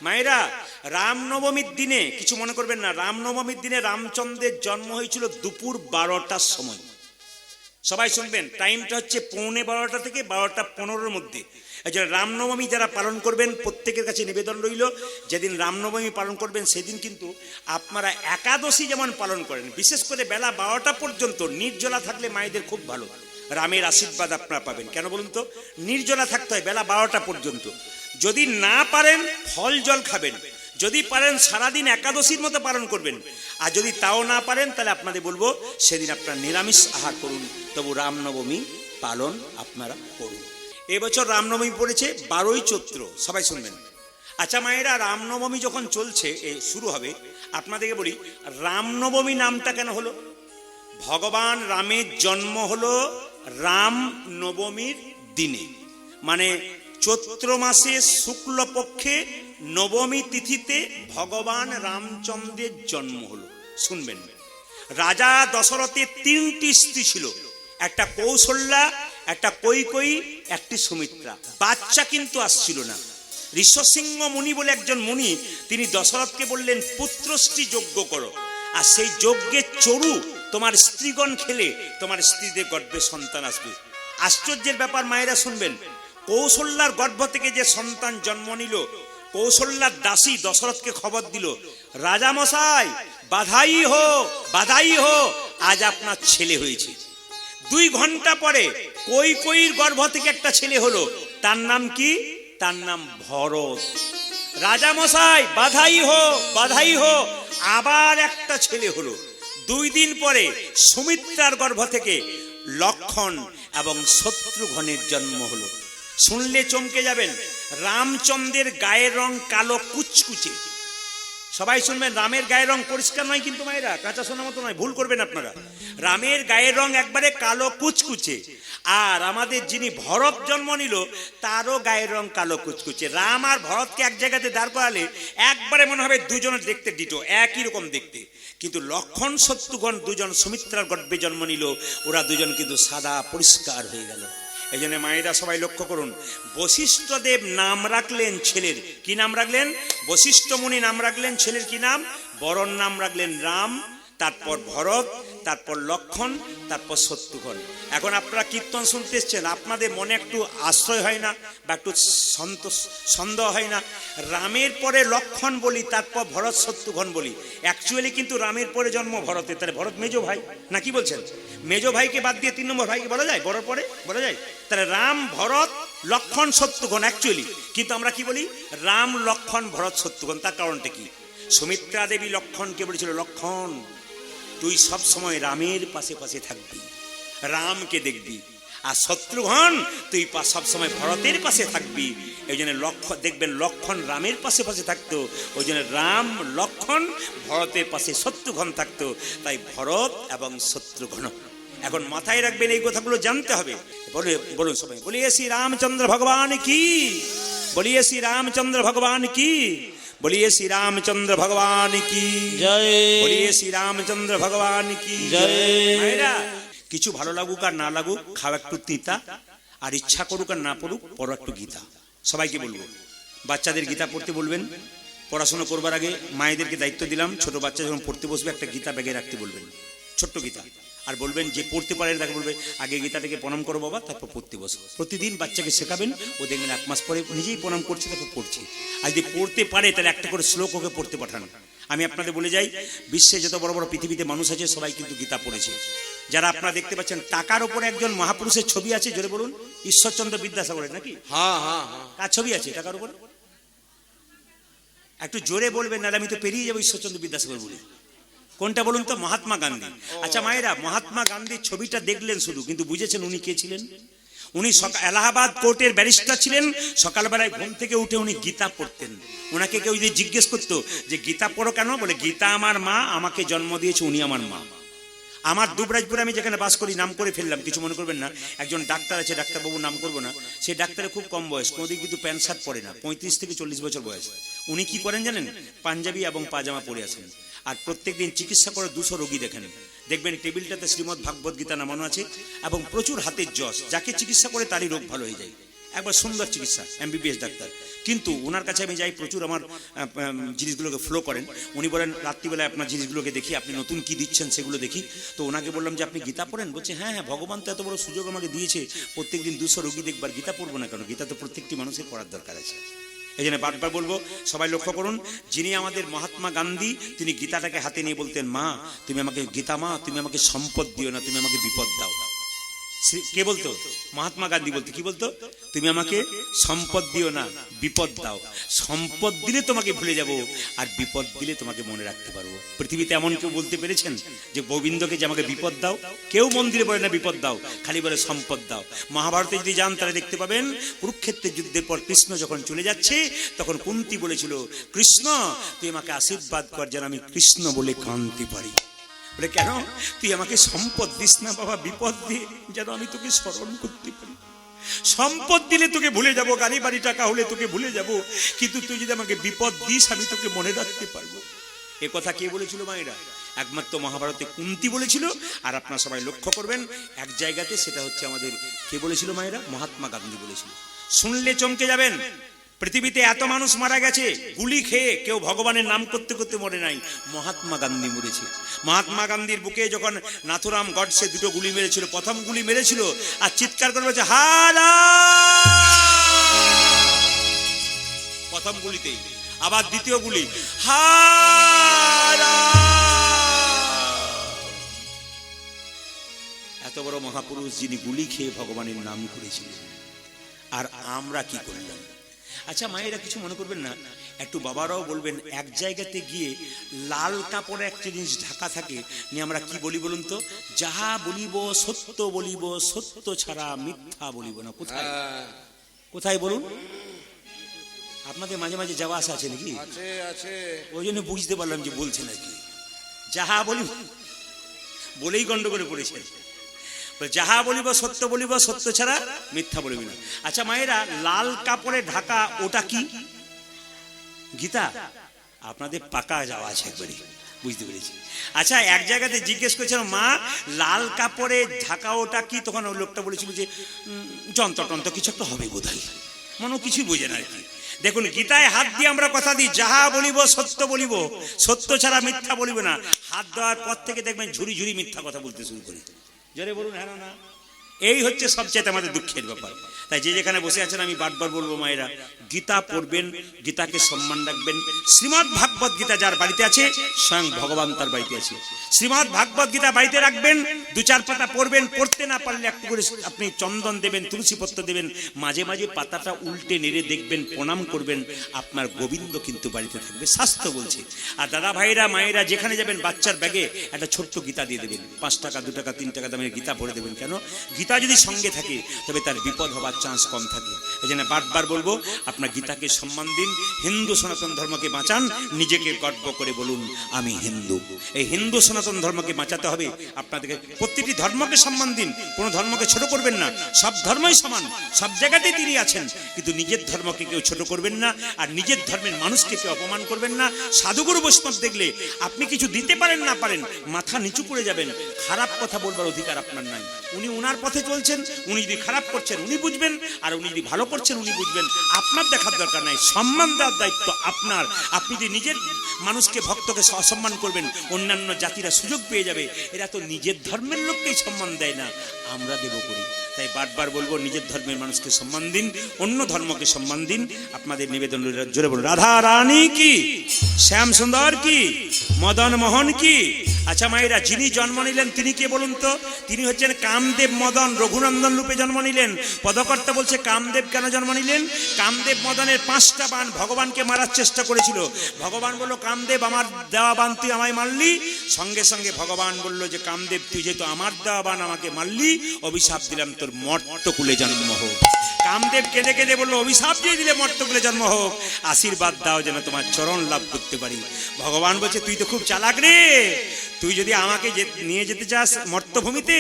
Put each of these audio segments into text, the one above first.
মায়েরা, রামনবমীর দিনে কিছু মনে করবেন না, রামনবমীর দিনে রামচন্দ্রের জন্ম হয়েছিল দুপুর 12টার সময়। সবাই শুনবেন, টাইমটা হচ্ছে 11:45 থেকে 12:15 মধ্যে। এই জন্য রামনবমী যারা পালন করবেন প্রত্যেকের কাছে নিবেদন রইল, যেদিন রামনবমী পালন করবেন সেদিন কিন্তু আপনারা একাদশী যেমন পালন করেন, বিশেষ করে বেলা 12টা পর্যন্ত নির্জলা থাকলে মায়েদের খুব ভালো, রামের আশীর্বাদ আপনারা পাবেন। কেন বলুন তো? নির্জলা থাকতে হয় বেলা 12টা পর্যন্ত। যদি না পারেন ফল জল খাবেন, যদি পারেন সারাদিন একাদশীর মতো পালন করবেন, আর যদি তাও না পারেন তাহলে আপনাদের বলবো সেদিন আপনারা নিরামিষ আহার করুন, তবু রামনবমী পালন আপনারা করুন। এবছর রামনবমী পড়েছে 12ই চৈত্র, সবাই শুনবেন। আচ্ছা মায়েরা, রামনবমী যখন চলছে শুরু হবে, আপনাদেরকে বলি রামনবমী নামটা কেন হলো? ভগবান রামের জন্ম হলো রাম নবমীর দিনে, মানে চৈত্র মাসে শুক্লপক্ষে নবমী তিথিতে ভগবান রামচন্দ্রের জন্ম হলো। শুনবেন, রাজা দশরথের 3টি স্ত্রী ছিল, একটা কৌশল্যা, একটা কৈকেয়ী, একটি সুমিত্রা। বাচ্চা কিন্তু আসছিল না। ঋষসিংহ মুনি বলে একজন মুনি, তিনি দশরথকে বললেন পুত্রষ্টি যজ্ঞ করো, আর সেই যজ্ঞের চরু তোমার স্ত্রীগণ খেলে তোমার স্ত্রীদের গর্ভে সন্তান আসবে। আশ্চর্যের ব্যাপার মায়েরা শুনবেন, কৌশল্যার গর্ভ থেকে যে সন্তান জন্ম নিল, কৌশল্যার দাসী দশরথকে খবর দিল, রাজা মশাই বাধাই হো, বাধাই হো, আজ আপনার ছেলে হয়েছে। 2 ঘন্টা পরে কৈকেয়ীর গর্ভ থেকে একটা ছেলে হলো, তার নাম কি? তার নাম ভরত। রাজা মশাই বাধাই হো, বাধাই হো, আবার একটা ছেলে হলো। 2 দিন পরে সুমিত্রার গর্ভ থেকে লক্ষণ এবং শত্রুঘ্নের জন্ম হলো। শুনলে চমকে যাবেন, রামচন্দ্রের গায়ের রং কালো কুচকুচে। সবাই শুনবেন, রামের গায়ের রং পরিষ্কার নয় কিন্তু মায়েরা, কাঁচা সোনার মতো নয়, ভুল করবেন আপনারা। রামের গায়ের রং একবারে কালো কুচকুচে। আর আমাদের যিনি ভরত জন্ম নিল তারও গায়ের রং কালো কুচকুচে। রাম আর ভরতকে এক জায়গাতে দাঁড় করালে একবারে মনে হবে দুজনের দেখতে ডিটো, একই রকম দেখতে। কিন্তু লক্ষণ শত্রুঘ্ন দুজন সুমিত্রার গর্ভে জন্ম নিল, ওরা দুজন কিন্তু সাদা পরিষ্কার হয়ে গেল। এই জন্য মায়েরা সবাই লক্ষ্য করুন, বশিষ্ঠদেব নাম রাখলেন ছেলের, কি নাম রাখলেন? বশিষ্ঠ মুনি নাম রাখলেন ছেলের কি নাম? বরণ নাম রাখলেন রাম, তারপর ভরত, তারপর লক্ষণ, তারপর শত্রুঘ্ন। এখন আপনারা কীর্তন শুনতে এসছেন, আপনাদের মনে একটু আশ্রয় হয় না বা একটু সন্দেহ হয় না? রামের পরে লক্ষণ বলি, তারপর ভরত শত্রুঘ্ন বলি, অ্যাকচুয়ালি কিন্তু রামের পরে জন্ম ভরতের। তাহলে ভরত মেজো ভাই না, কি বলছেন? মেজো ভাইকে বাদ দিয়ে 3 নম্বর ভাইকে বলা যায়, বড় পরে বলা যায়। তাহলে রাম ভরত লক্ষণ শত্রুঘ্ন অ্যাকচুয়ালি, কিন্তু আমরা কি বলি? রাম লক্ষণ ভরত শত্রুঘ্ন। তার কারণটা কি? সুমিত্রা দেবী লক্ষণকে বলেছিল, লক্ষণ তুই সব সময় রামের পাশে পাশে থাকবি, রামকে দেখবি, আর শত্রুঘ্ন তুই সব সময় ভরতের পাশে থাকবি। এই জন্য দেখবেন লক্ষণ রামের পাশে পাশে থাকতো, ওই জন্য রাম লক্ষণ ভরতের পাশে শত্রুঘ্ন থাকতো, তাই ভরত এবং শত্রুঘ্ন। এখন মাথায় রাখবেন, এই কথাগুলো জানতে হবে। বলুন সবাই, বলিয়ে শ্রী রামচন্দ্র ভগবান কি, বলিয়ে শ্রী রামচন্দ্র ভগবান কি, বলিয়ে শ্রী রামচন্দ্র ভগবান কি জয়, বলিয়ে শ্রী রামচন্দ্র ভগবান কি জয়। মায়েরা, কিছু ভালো লাগুক আর না লাগুক, খাও একটু তিতা, আর ইচ্ছা করুক আর না পড়ুক পড়ো একটু গীতা। সবাইকে বলবো, বাচ্চাদের গীতা পড়তে বলবেন। পড়াশোনা করবার আগে মায়েদেরকে দায়িত্ব দিলাম, ছোট বাচ্চা যখন পড়তে বসবে একটা গীতা ব্যাগে রাখতে বলবেন, ছোট্ট গীতা। আর বলবেন যে পড়তে পারে তাকে বলবে আগে গীতাটাকে প্রণাম করো বাবা, তারপর পড়তে বসো। প্রতিদিন বাচ্চাকে শেখাবেন, ও দেখবেন 1 মাস পরে নিজেই প্রণাম করছে, তারপর পড়ছে। আর যদি পড়তে পারে তাহলে একটা করে শ্লোক ওকে পড়তে পাঠান। আমি আপনাদের বলে যাই, বিশ্বে যত বড় বড় পৃথিবীতে মানুষ আছে সবাই কিন্তু গীতা পড়েছে। যারা আপনারা দেখতে পাচ্ছেন টাকার উপরে একজন মহাপুরুষের ছবি আছে, জোরে বলুন। ঈশ্বরচন্দ্র বিদ্যাসাগরের নাকি? হ্যাঁ হ্যাঁ। কার ছবি আছে টাকার উপরে? একটু জোরে বলবেন, নাহলে আমি তো পেরিয়ে যাবো ঈশ্বরচন্দ্র বিদ্যাসাগর বলে। কোনটা বলুন তো? মহাত্মা গান্ধী। আচ্ছা মায়েরা, মহাত্মা গান্ধীর ছবিটা দেখলেন শুধু, কিন্তু বুঝেছেন উনি কে ছিলেন? উনি এলাহাবাদ কোর্টের ব্যারিস্টার ছিলেন। সকালবেলায় ঘুম থেকে উঠে উনি গীতা পড়তেন। ওনাকে কেউ যদি জিজ্ঞেস করতো যে গীতা পড়ো কেন, বলে গীতা আমার মা, আমাকে জন্ম দিয়েছে, উনি আমার মা। আমার দুবরাজপুরে আমি যেখানে বাস করি, নাম করে ফেললাম, কিছু মনে করবেন না, একজন ডাক্তার আছে, ডাক্তারবাবু নাম করবো না, সেই ডাক্তারের খুব কম বয়স, কোনোদিন কিন্তু প্যান্ট শার্ট পরে না, 35 থেকে 40 বছর বয়স। উনি কি করেন জানেন? পাঞ্জাবি এবং পাজামা পরে আসেন, আর প্রত্যেকদিন চিকিৎসা করে 200 রোগী দেখেন। দেখবেন টেবিলটাতে শ্রীমদ ভাগবত গীতা নামানো আছে এবং প্রচুর হাতের যশ, যাকে চিকিৎসা করে তারই রোগ ভালো হয়ে যায়। একবার সুন্দর চিকিৎসা, MBBS ডাক্তার। কিন্তু ওনার কাছে আমি যাই, প্রচুর আমার জিনিসগুলোকে ফ্লো করেন। উনি বলেন রাত্রিবেলায় আপনার জিনিসগুলোকে দেখি, আপনি নতুন কি দিচ্ছেন সেগুলো দেখি। তো ওনাকে বললাম যে আপনি গীতা পড়েন? বলছে হ্যাঁ হ্যাঁ, ভগবান তো এত বড় সুযোগ আমাকে দিয়েছে, প্রত্যেকদিন 200 রোগী দেখবার, গীতা পড়বো না কেন? গীতা তো প্রত্যেকটি মানুষের পড়ার দরকার আছে। এই জন্য বারবার বলবো, সবাই লক্ষ্য করুন, যিনি আমাদের মহাত্মা গান্ধী, তিনি গীতাটাকে হাতে নিয়ে বলতেন, মা তুমি আমাকে, গীতা মা তুমি আমাকে সম্পদ দিও না, তুমি আমাকে বিপদ দাও। কে বলতো? মহাত্মা গান্ধী বলতো। কি বলতো? তুমি আমাকে সম্পদ দিও না, বিপদ দাও। সম্পদ দিলে তোমাকে ভুলে যাব, আর বিপদ দিলে তোমাকে মনে রাখতে পারবো। পৃথিবীতে এমন কেউ বলতে পেরেছেন যে গোবিন্দকে যে আমাকে বিপদ দাও? কেউ মন্দিরে বলে না বিপদ দাও, খালি বলে সম্পদ দাও। মহাভারতে যদি যান তাহলে দেখতে পাবেন, কুরুক্ষেত্রের যুদ্ধের পর কৃষ্ণ যখন চলে যাচ্ছে, তখন কুন্তী বলেছিল, কৃষ্ণ তুই আমাকে আশীর্বাদ কর যেন আমি কৃষ্ণ বলে কাঁদতে পারি। বলে কেন? তুই আমাকে সম্পদ দিস না বাবা, বিপদ দিয়ে যেন আমি তোকে স্মরণ করতে পারি। সম্পদ দিলে তোকে ভুলে যাব, গাড়ি বাড়ি টাকা হলে তোকে ভুলে যাব, কিন্তু তুই যদি আমাকে বিপদ দিস আমি তোকে মনে রাখতে পারবো। এ কথা কে বলেছিল মায়েরা? একমাত্র মহাভারতে কুন্তী বলেছিল। আর আপনারা সবাই লক্ষ্য করবেন এক জায়গাতে, সেটা হচ্ছে আমাদের কে বলেছিল মায়েরা? মহাত্মা গান্ধী বলেছিল। শুনলে চমকে যাবেন, পৃথিবীতে এত মানুষ মারা গেছে গুলি খেয়ে, কেউ ভগবানের নাম করতে করতে মরে নাই, মহাত্মা গান্ধী মরেছে। মহাত্মা গান্ধীর বুকে যখন নাথুরাম গডসে 2টো গুলি মেরেছিল, প্রথম গুলি মেরেছিল আর চিৎকার করে বলছে হারা, প্রথম গুলিতেই। আবার দ্বিতীয় গুলি হারা। এত বড় মহাপুরুষ যিনি গুলি খেয়ে ভগবানের নাম করেছিলেন, আর আমরা কি করলাম? আচ্ছা মায়েরা কিছু মনে করবেন না, একটু বাবারাও বলবেন, এক জায়গাতে গিয়ে লাল কাপড়ে একটা জিনিস ঢাকা থাকে, নিয়ে আমরা কি বলি বলুন তো? যাহা বলিব সত্য বলিব, সত্য ছাড়া মিথ্যা বলিব না। কোথায় কোথায় বলুন? আপনাদের মাঝে মাঝে যাওয়া আসা আছে নাকি? ওই জন্য বুঝতে পারলাম যে বলছে নাকি। যাহা বলিব বলেই গন্ডগোলে পড়েছেন। যাহা বলিব সত্য বলিব, সত্য ছাড়া মিথ্যা বলিব না। আচ্ছা মায়েরা, লাল কাপড়ে ঢাকা ওটা কি? গীতা? আপনাদের পাকা যাওয়া আছে একবারই, বুঝতে পেরেছি। আচ্ছা এক জায়গাতে জিজ্ঞেস করেছিলাম, মা লাল কাপড়ে ঢাকা ওটা কি? তখন ওই লোকটা বলেছিল যে যন্ত্রতন্ত্র কিছু একটা হবে বোধহয়, মনে কিছুই বোঝে না আর কি। দেখুন গীতায় হাত দিয়ে আমরা কথা দিই, যাহা বলিব সত্য বলিব, সত্য ছাড়া মিথ্যা বলিব না। হাত দেওয়ার পর থেকে দেখবেন ঝুরি ঝুরি মিথ্যা কথা বলতে শুরু করি। জোরে বলুন হ্যাঁ না? এই হচ্ছে সবচেয়ে আমাদের দুঃখের ব্যাপার। তাই যে যেখানে বসে আছেন আমি বারবার বলবো মায়েরা, গীতা পড়বেন, গীতাকে সম্মান রাখবেন। শ্রীমদ্ ভাগবত গীতা যার বাড়িতে আছে, স্বয়ং ভগবান তার বাড়িতে আছে। শ্রীমদ্ ভাগবত গীতা বাড়িতে রাখবেন, 2-4 পাতা পড়বেন, পড়তে না পারলে একটু করে আপনি চন্দন দেবেন, তুলসী পত্র দেবেন, মাঝে মাঝে পাতাটা উল্টে নেড়ে দেখবেন, প্রণাম করবেন, আপনার গোবিন্দ কিন্তু বাড়িতে থাকবে, শাস্ত্র বলছে। আর দাদা ভাইরা মায়েরা যেখানে যাবেন, বাচ্চার ব্যাগে একটা ছোট্ট গীতা দিয়ে দেবেন, 5 টাকা 2 টাকা 3 টাকা দামের গীতা পড়ে দেবেন। কেন? গীতা যদি সঙ্গে থাকে তবে তার বিপদ হবার চান্স কম থাকে। এই জন্য বারবার বলবো, আপনার গীতাকে সম্মান দিন, হিন্দু সনাতন ধর্মকে বাঁচান, নিজেকে গর্ব করে বলুন আমি হিন্দু। এই হিন্দু সনাতন ধর্মকে বাঁচাতে হবে আপনাদেরকে। প্রত্যেকটি ধর্মকে সম্মান দিন, কোনো ধর্মকে ছোট করবেন না। সব ধর্মই সমান, সব জায়গাতেই তিনি আছেন, কিন্তু নিজের ধর্মকে কেউ ছোট করবেন না, আর নিজের ধর্মের মানুষকে কেউ অপমান করবেন না। সাধুগুরু বৈষ্ণব দেখলে আপনি কিছু দিতে পারেন না পারেন, মাথা নিচু করে যাবেন, খারাপ কথা বলবার অধিকার আপনার নাই। উনি ওনার পথে চলছেন, উনি যদি খারাপ করছেন উনি বুঝবেন, আর উনি যদি ভালো করছেন উনি বুঝবেন। আপনার দেখার দরকার নাই, সম্মান দেওয়ার দায়িত্ব আপনার। আপনি যদি নিজের মানুষকে, ভক্তকে অসম্মান করবেন, অন্যান্য জাতিরা সুযোগ পেয়ে যাবে। এরা তো নিজের ধর্মের লোককেই সম্মান দেয় না, আমরা দেব করি। তাই বারবার বলবো, নিজের ধর্মের মানুষকে সম্মান দিন, অন্য ধর্মকে সম্মান দিন। আপনাদের নিবেদন, জোরে বলুন রাধা রানী কি, শ্যাম সুন্দর কি, মদন মোহন কি। আচ্ছা মায়েরা, যিনি জন্ম নিলেন তিনি কে বলুন তো? তিনি হচ্ছেন কামদেব মদন রঘুনন্দন রূপে জন্ম নিলেন। পদকর্তা বলছে কামদেব কেন জন্ম নিলেন? কামদেব মদনের 5টা বাণ ভগবানকে মারার চেষ্টা করেছিল। ভগবান বলল, কামদেব আমার দেওয়া বাণ তুই আমায় মারলি। সঙ্গে সঙ্গে ভগবান বলল যে কামদেব তুই যেহেতু আমার দেওয়া বাণ আমাকে মারলি, অভিশাপ দিলাম তোর মর্তকুলে জন্ম হোক। কামদেব কেঁদে কেঁদে বলল, অভিশাপ দিয়ে দিলে মর্তকুলে জন্ম হোক, আশীর্বাদ দাও যেন তোমার চরণ লাভ করতে পারি। ভগবান বলছে, তুই তো খুব চালাক রে, তুই যদি আমাকে নিয়ে যেতে চাস মর্তভূমিতে,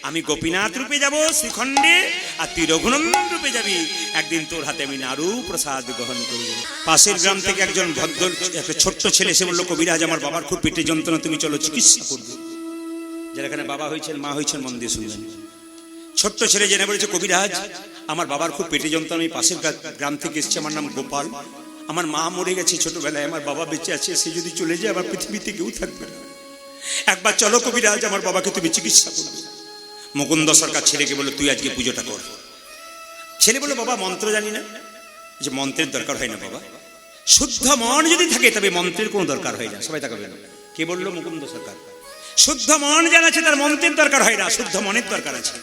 আমি গোপীনাথ রূপে যাব শ্রীখণ্ডে, আর তুই রঘুনন্দন রূপে যাবি। একদিন তোর হাতে আমি নাড়ু প্রসাদ গ্রহণ করব। পাশের গ্রাম থেকে একজন ভদ্র একটা ছোট্ট ছেলে এসে বলল, কবিরাজ আমার বাবার খুব পেটে যন্ত্রণা, তুমি চলো চিকিৎসা করবে। যারা এখানে বাবা হয়েছেন মা হয়েছেন মন দিয়ে শুনবেন। ছোট্ট ছেলে জেনে বলেছে, কবিরাজ আমার বাবার খুব পেটে যন্ত্রণা, আমি পাশের গ্রাম থেকে এসেছি, আমার নাম গোপাল, আমার মা মরে গেছে ছোটবেলায়, আমার বাবা বেঁচে আছে, সে যদি চলে যায় আমার পৃথিবীতে কেউ থাকবে না, একবার চলো কবিরাজ, আমার বাবাকে তুমি চিকিৎসা করবে। মুকুন্দ সরকার ছেলেকে বললো তুই আজকে পুজোটা কর। ছেলে বললো বাবা মন্ত্র জানি না। যে মন্ত্রের দরকার হয় না বাবা, শুদ্ধ মন যদি থাকে তবে মন্ত্রের কোনো দরকার হয় না। সবাই তাকাবে না, কে বললো? মুকুন্দ সরকার। শুদ্ধ মন যার আছে তার মন্ত্রের দরকার হয় না, শুদ্ধ মনের দরকার আছে।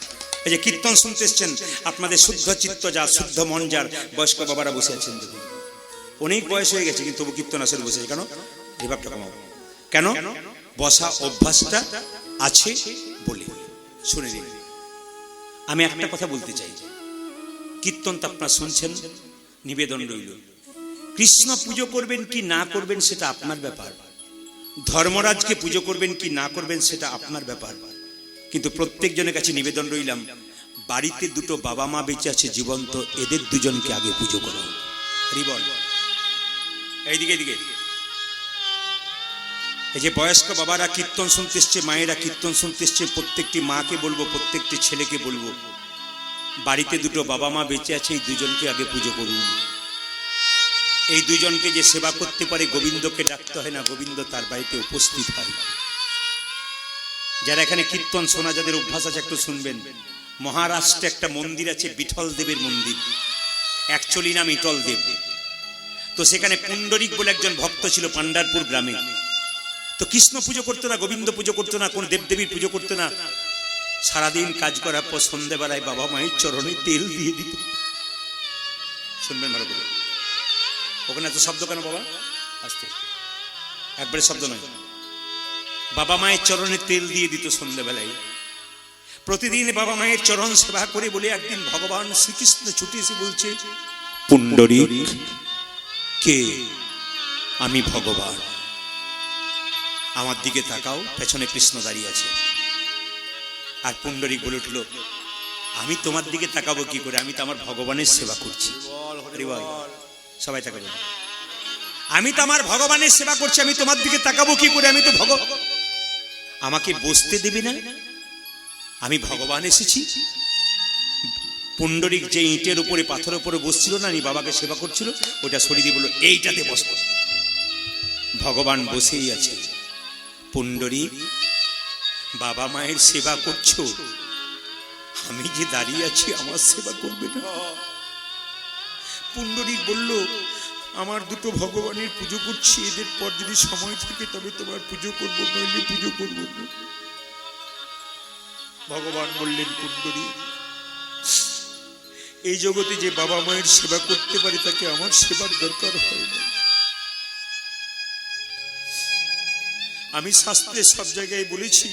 এই যে কীর্তন শুনতে এসছেন, আপনাদের শুদ্ধ চিত্ত যার, শুদ্ধ মন যার, বয়স্ক বাবারা বসে আছেন, দেখুন অনেক বয়স হয়ে গেছে কিন্তু তবু কীর্তন আসলে বসেছে। কেন? রিভাবটা কমাবো। কেন? বসা অভ্যাসটা আছে বলে। শুনে নিন, আমি একটা কথা বলতে চাই, কীর্তন তো আপনারা শুনছেন, নিবেদন রইল, কৃষ্ণ পুজো করবেন কি না করবেন সেটা আপনার ব্যাপার, ধর্মরাজকে পুজো করবেন কি না করবেন সেটা আপনার ব্যাপার, কিন্তু প্রত্যেক জনের কাছে নিবেদন রইলাম, বাড়িতে দুটো বাবা মা বেঁচে আছে জীবন্ত, এদের দুজনকে আগে পুজো করো। হরি বল। এইদিকে এইদিকে, এই যে বয়স্ক বাবারা কীর্তন শুনতে এসছে, মায়েরা কীর্তন শুনতে এসছে, প্রত্যেকটি মাকে বলবো, প্রত্যেকটি ছেলেকে বলবো, বাড়িতে দুটো বাবা মা বেঁচে আছে, এই দুজনকে আগে পুজো করুন। এই দুজনকে যে সেবা করতে পারে, গোবিন্দকে ডাকতে হয় না, গোবিন্দ তার বাড়িতে উপস্থিত হয়। যারা এখানে কীর্তন শোনা যাদের অভ্যাস আছে একটু শুনবেন। মহারাষ্ট্রে একটা মন্দির আছে, বিঠল দেবের মন্দির, অ্যাকচুয়ালি নাম ইটল দেব। তো সেখানে পুণ্ডরিক বলে একজন ভক্ত ছিল পান্ডারপুর গ্রামে। তো কৃষ্ণ পুজো করতো না, গোবিন্দ পুজো করতো না, কোন দেবদেবীর পুজো করতো না। সারাদিন কাজ করার পর সন্ধ্যেবেলায় বাবা মায়ের চরণে তেল দিয়ে দিত। শুনবেন ভালো করে, ওখানে এত শব্দ কেন বাবা? আস্তে, একবারে শব্দ নয়। বাবা মায়ের চরণে তেল দিয়ে দিত সন্ধ্যেবেলায়। প্রতিদিন বাবা মায়ের চরণ সেবা করে বলে একদিন ভগবান শ্রীকৃষ্ণ ছুটে এসে বলছে, পুণ্ডরিক কে? আমি ভগবান, আমার দিকে তাকাও। পেছনে কৃষ্ণ দাঁড়িয়ে আছে। আর পুণ্ডরিক বলে উঠল, আমি তোমার দিকে তাকাবো কি করে? আমি তো আমার ভগবানের সেবা করছি। সবাই তাকাবেন। আমি তো আমার ভগবানের সেবা করছি, আমি তোমার দিকে তাকাবো কি করে? আমি তো আমাকে বসতে দেবে না? আমি ভগবান এসেছি। পুণ্ডরিক যে ইটের উপরে পাথরের উপরে বসছিল না, আমি বাবাকে সেবা করছিল, ওটা সরিয়ে দিয়ে বলল এইটাতে বসবো। ভগবান বসেই আছে। পুণ্ডরিক, বাবা মায়ের সেবা করছো, আমি যে দাঁড়িয়ে আছি আমার সেবা করবে না? পুণ্ডরিক বলল, আমার দুটো ভগবানের পুজো করছি, এদের পর যদি সময় থাকে তবে তোমার পুজো করবো, নইলে পুজো করবো না। ভগবান বললেন, পুণ্ডরিক, এই জগতে যে বাবা মায়ের সেবা করতে পারে তাকে আমার সেবার দরকার হয় না। আমি শাস্ত্রে সব জায়গায় বলেছি,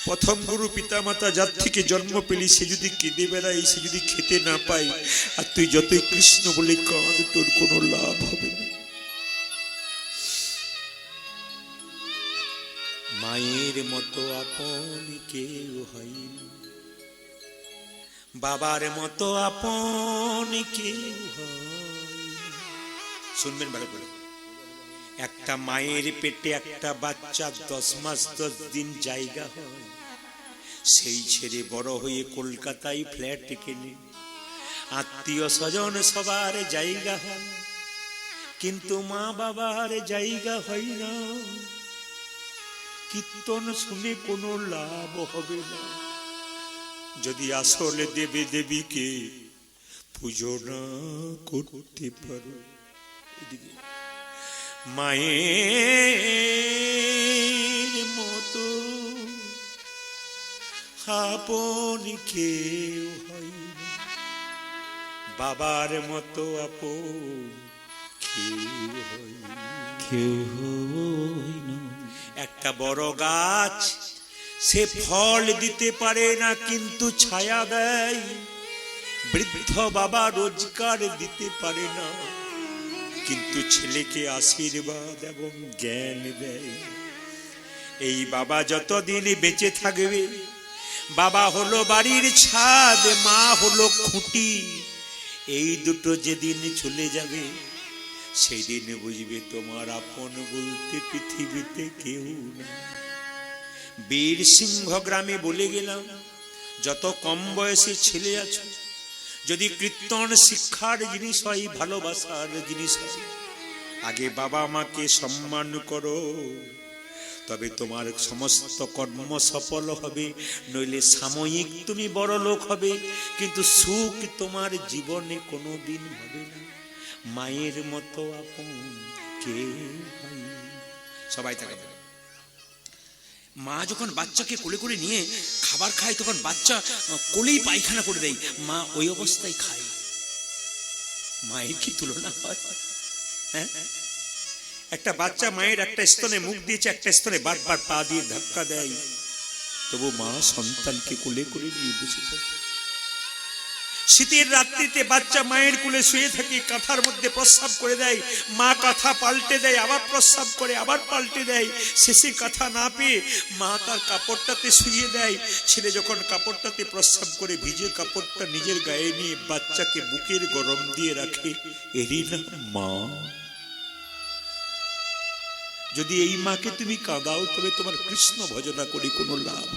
প্রথম গুরু পিতা মাতা যার থেকে জন্ম পেলি সে যদি কেঁদে বেড়ায়, সে যদি খেতে না পায়, আর তুই যতই কৃষ্ণ বলে কাঁদ, তোর কোনো লাভ হবে না। মায়ের মতো আপন কেউ হয় না, বাবার মতো আপন কেউ হয়। শুনবেন ভালো করে, একটা মায়ের পেটে একটা বাচ্চা 10 মাস 10 দিন জায়গা হয়, সেই ছেড়ে বড় হয়ে কলকাতায় ফ্ল্যাট কেনে, আত্মীয় স্বজন সবার জায়গা হয়, কিন্তু মা বাবার জায়গা হয় না। কীর্তন শুনে কোনো লাভ হবে না যদি আসলে দেবী দেবীকে পুজো না করতে পারো। এদিকে মায়ের মতো আপন কেউ হয় না, বাবার মতো আপন কেউ হয় না। একটা বড় গাছ সে ফল দিতে পারে না কিন্তু ছায়া দেয়, বৃদ্ধ বাবা রোজগার দিতে পারে না কিন্তু ছেলেকে আশীর্বাদ এবং জ্ঞান দেয়। এই বাবা যতদিন বেঁচে থাকবে, বাবা হলো বাড়ির ছাদ, মা হলো খুঁটি। এই দুটো যেদিন চলে যাবে সেই দিন বুঝবে তোমার আপন বলতে পৃথিবীতে কেউ না। বীর সিংহ গ্রামে বলে গেলাম, যত কম বয়সী ছেলে আছো যদি কীর্তন শিক্ষার জিনিস হয়, ভালোবাসার জিনিস হয়, আগে বাবা মাকে সম্মান করো, তবে তোমার সমস্ত কর্ম সফল হবে। নইলে সাময়িক তুমি বড় লোক হবে, কিন্তু সুখ তোমার জীবনে কোনোদিন হবে না। মায়ের মতো আপন কে হয়? সবাই থাকবে। মা যখন বাচ্চাকে কোলে করে নিয়ে খাবার খায়, তখন বাচ্চা কোলেই পায়খানা করে দেয়, মা ওই অবস্থায় খায়। মায়ের কি তুলনা হয়? হ্যাঁ, একটা বাচ্চা মায়ের একটা স্তনে মুখ দিয়েছে, একটা স্তনে বারবার পা দিয়ে ধাক্কা দেয়, তবু মা সন্তানকে কোলে করে নিয়ে বসে থাকে। শীতের রাত্রিতে বাচ্চা মায়ের কোলে শুয়ে থাকে, কাঁথার মধ্যে প্রস্রাব করে দেয়, মা কাঁথা পাল্টে দেয়, আবার প্রস্রাব করে, আবার পাল্টে দেয়। শেষে কাঁথা না পেয়ে মা তার কাপড়টাতে শুয়ে দেয়। ছেলে যখন কাপড়টাতে প্রস্রাব করে ভিজে কাপড়টা নিজের গায়ে নিয়ে বাচ্চাকে বুকের গরম দিয়ে রাখে, এরই নাম মা। যদি এই মাকে তুমি কাঁদাও, তবে তোমার কৃষ্ণ ভজনা করে কোনো লাভ।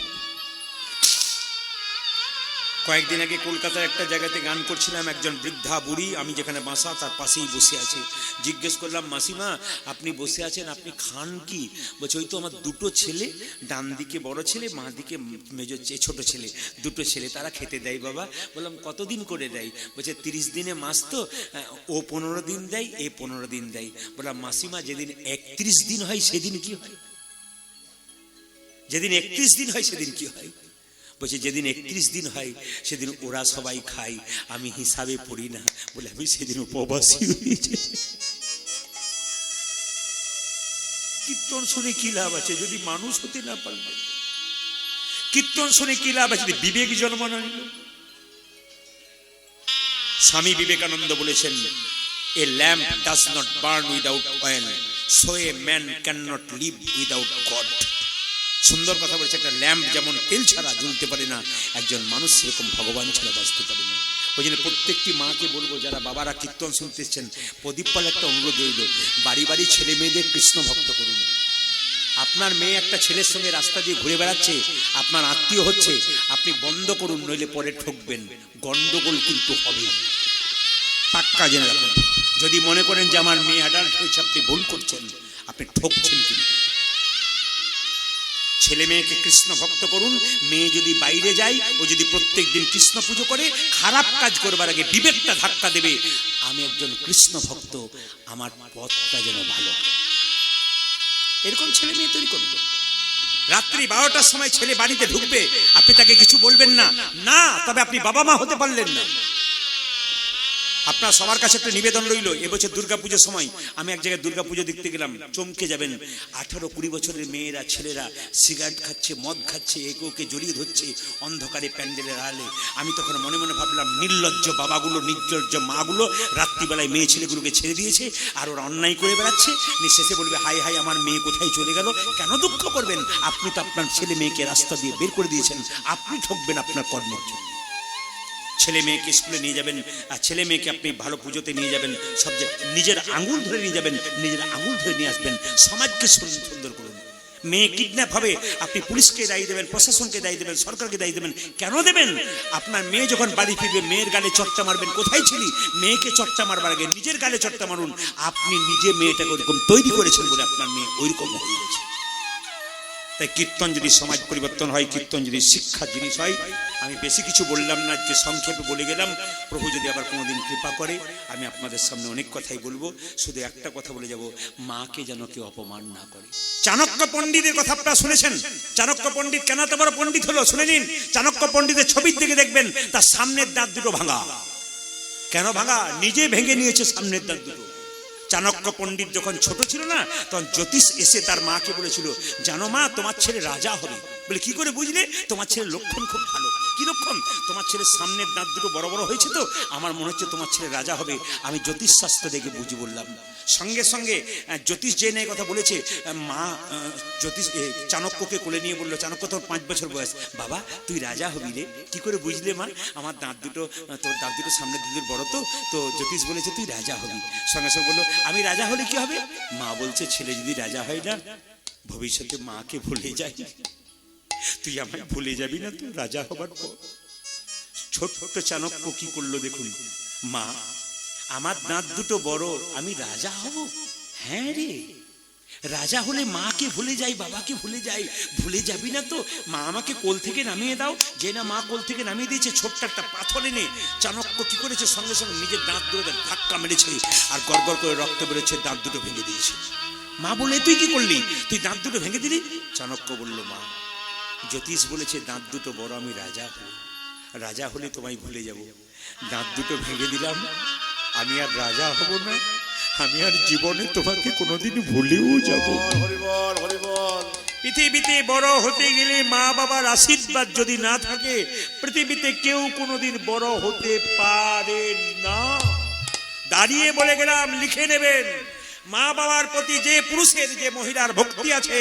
কয়েকদিন আগে কলকাতার একটা জায়গাতে গান করছিলাম, একজন বৃদ্ধা বুড়ি, আমি যেখানে বাসা তার পাশেই বসে আছে। জিজ্ঞেস করলাম, মাসিমা আপনি বসে আছেন, আপনি খান কি? বলছে, ওই তো আমার দুটো ছেলে, ডান দিকে বড় ছেলে, মা দিকে মেজো ছোট ছেলে, দুটো ছেলে, তারা খেতে দেয় বাবা। বললাম, কতদিন করে দেয়? বলছে 30 দিনে মাস তো, ও 15 দিন দেয়, এ 15 দিন দেয়। বললাম, মাসিমা যেদিন 31 দিন হয় সেদিন কি হয়? যেদিন 31 দিন হয় সেদিন কি হয়? বলছে, যেদিন 31 দিন হয় সেদিন ওরা সবাই খায়, আমি হিসাবে পড়ি না। বলে, আমি সেদিন উপবাসী হয়েছে। কীর্তন শুনে কি লাভ আছে যদি মানুষ হতে না পারবে? কীর্তন শুনে কি লাভ আছে যদি বিবেক জন্ম না নিল? স্বামী বিবেকানন্দ বলেছেন, a lamp does not burn without oil, so a man can not live without God. সুন্দর কথা বলেছে, একটা ল্যাম্প যেমন তেল ছাড়া জ্বলতে পারে না, একজন মানুষ সেরকম ভগবান ছাড়া বাঁচতে পারে না। ওই জন্য প্রত্যেকটি মাকে বলবো, যারা বাবারা কীর্তন শুনতেছেন, প্রদীপপাল একটা অনুরোধ রইল, বাড়ি বাড়ি ছেলে মেয়েদের কৃষ্ণ ভক্ত করুন। আপনার মেয়ে একটা ছেলের সঙ্গে রাস্তা দিয়ে ঘুরে বেড়াচ্ছে, আপনার আত্মীয় হচ্ছে, আপনি বন্ধ করুন, নইলে পরে ঠকবেন, গন্ডগোল কিন্তু হবে, পাক্কা জেনে রাখুন। যদি মনে করেন যে আমার মেয়ে অ্যাডাল্ট হয়েছে, আপনি ভুল করছেন, আপনি ঠকছেন। কিন্তু ছেলে মেয়েকে কৃষ্ণ ভক্ত করুন। মেয়ে যদি বাইরে যায়, ও যদি প্রত্যেক দিন কৃষ্ণ পুজো করে, খারাপ কাজ করবার আগে বিবেকটা ধাক্কা দেবে, আমি একজন কৃষ্ণ ভক্ত, আমার পথটা যেন ভালো। এরকম ছেলে মেয়ে তৈরি করুন। রাত্রি 12টার সময় ছেলে বাড়িতে ঢুকবে, আপনি তাকে কিছু বলবেন না, না, তবে আপনি বাবা মা হতে পারলেন না। আপনার সবার কাছে একটা নিবেদন রইল, এবছর দুর্গাপুজোর সময় আমি এক জায়গায় দুর্গাপুজো দেখতে গেলাম, চমকে যাবেন। 18-20 বছরের মেয়েরা, ছেলেরা সিগারেট খাচ্ছে, মদ খাচ্ছে, একে ওকে জড়িয়ে ধরছে অন্ধকারে প্যান্ডেলের আড়ালে। আমি তখন মনে মনে ভাবলাম, নির্লজ্জ বাবাগুলো, নির্লজ্জ মাগুলো রাত্রিবেলায় মেয়ে ছেলেগুলোকে ছেড়ে দিয়েছে, আর ওরা অন্যায় করে বেড়াচ্ছে। শেষে বলবে, হাই হাই আমার মেয়ে কোথায় চলে গেল। কেন দুঃখ করবেন? আপনি তো আপনার ছেলে মেয়েকে রাস্তা দিয়ে বের করে দিয়েছেন, আপনি ঠকবেন আপনার কর্মের জন্য। ছেলে মেয়েকে স্কুলে নিয়ে যাবেন, আর ছেলে মেয়েকে আপনি ভালো পুজোতে নিয়ে যাবেন, সব নিজের আঙুল ধরে নিয়ে যাবেন, নিজের আঙুল ধরে নিয়ে আসবেন, সমাজকে সুন্দর করুন। মেয়ে কিডন্যাপ হবে, আপনি পুলিশকে দায়ী দেবেন, প্রশাসনকে দায়ী দেবেন, সরকারকে দায়ী দেবেন। কেন দেবেন? আপনার মেয়ে যখন বাড়ি ফিরবে, মেয়ের গালে চটটা মারবেন, কোথায় ছিলি? মেয়েকে চটটা মারবার আগে নিজের গালে চটটা মারুন। আপনি নিজে মেয়েটাকে ওরকম তৈরি করেছেন বলে আপনার মেয়ে ওইরকম হয়ে গেছে। তাই কীর্তন যদি সমাজ পরিবর্তন হয়, কীর্তন যদি শিক্ষা জিনিস হয়, আমি বেশি কিছু বললাম না, যে সংক্ষেপে বলে গেলাম। প্রভু যদি আবার কোনোদিন কৃপা করে, আমি আপনাদের সামনে অনেক কথাই বলবো। শুধু একটা কথা বলে যাব, মাকে যেন কেউ অপমান না করে। চাণক্য পণ্ডিতের কথা আপনারা শুনেছেন। চাণক্য পণ্ডিত কেন এত বড় পণ্ডিত হলো শুনে নিন। চাণক্য পণ্ডিতের ছবির দিকে দেখবেন, তার সামনের দাঁত দুটো ভাঙা। কেন ভাঙা? নিজে ভেঙে নিয়েছে সামনের দাঁত দুটো। চাণক্য পণ্ডিত যখন ছোট ছিল না, তখন জ্যোতিষ এসে তার মাকে বলেছিল, জানো মা, তোমার ছেলে রাজা হবে। বলে, কি করে বুঝলে? তোমার ছেলের লক্ষণ খুব ভালো। কি লক্ষণ? তোমার ছেলের সামনের দাঁত দুটো বড় বড় হয়েছে, তো আমার মনে হচ্ছে তোমার ছেলে রাজা হবে। আমি জ্যোতিষ শাস্ত্র দেখে বুঝি বললাম। সঙ্গে সঙ্গে জ্যোতিষ যে নেই কথা বলেছে, মা জ্যোতিষ চাণক্যকে কোলে নিয়ে বললো, চাণক্য তোর 5 বছর বয়স, বাবা তুই রাজা হবি রে। কি করে বুঝলে মা? আমার দাঁত দুটো, তোর দাঁত দুটো সামনের দুটোর বড়, তো জ্যোতিষ বলেছে তুই রাজা হবি। সঙ্গে সঙ্গে বললো, আমি রাজা হলে কি হবে? মা বলছে, ছেলে যদি রাজা হয় না, ভবিষ্যতে মাকে ভুলে যায়। তুই আমায় ভুলে যাবি না তো রাজা হবার পর? ছোট্ট চাণক্য কি করলো দেখুন, মা আমার দাঁত দুটো বড়, আমি রাজা হব? হ্যাঁ রে, রাজা হলে মাকে ভুলে যাই, বাবাকে ভুলে যাই। ভুলে যাবি না তো? মা আমাকে কোল থেকে নামিয়ে দাও। যে না মা কোল থেকে নামিয়ে দিয়েছে, ছোট্ট একটা পাথর এনে চাণক্য কি করেছে, সঙ্গে সঙ্গে নিজের দাঁত দুটো ধাক্কা মেরেছে আর গড়গড় করে রক্ত বেরোচ্ছে, দাঁত দুটো ভেঙে দিয়েছে। মা বলে তুই কি করলি, তুই দাঁত দুটো ভেঙে দিলি? চাণক্য বলল, মা জ্যোতিষ বলেছে দাঁত দুটো বড়, আমি রাজা হব, রাজা হলে তোমায় ভুলে যাব। দাঁত দুটো ভেঙে দিলাম, আমি আর রাজা হব না, আমি আর জীবনে তোমাকে কোনোদিন ভুলেও যাব। পৃথিবীতে বড় হতে গেলে মা বাবার আশীর্বাদ যদি না থাকে, পৃথিবীতে কেউ কোনোদিন বড় হতে পারে না। দাঁড়িয়ে বলে গেলাম, লিখে নেবেন, মা বাবার প্রতি যে পুরুষের যে মহিলার ভক্তি আছে,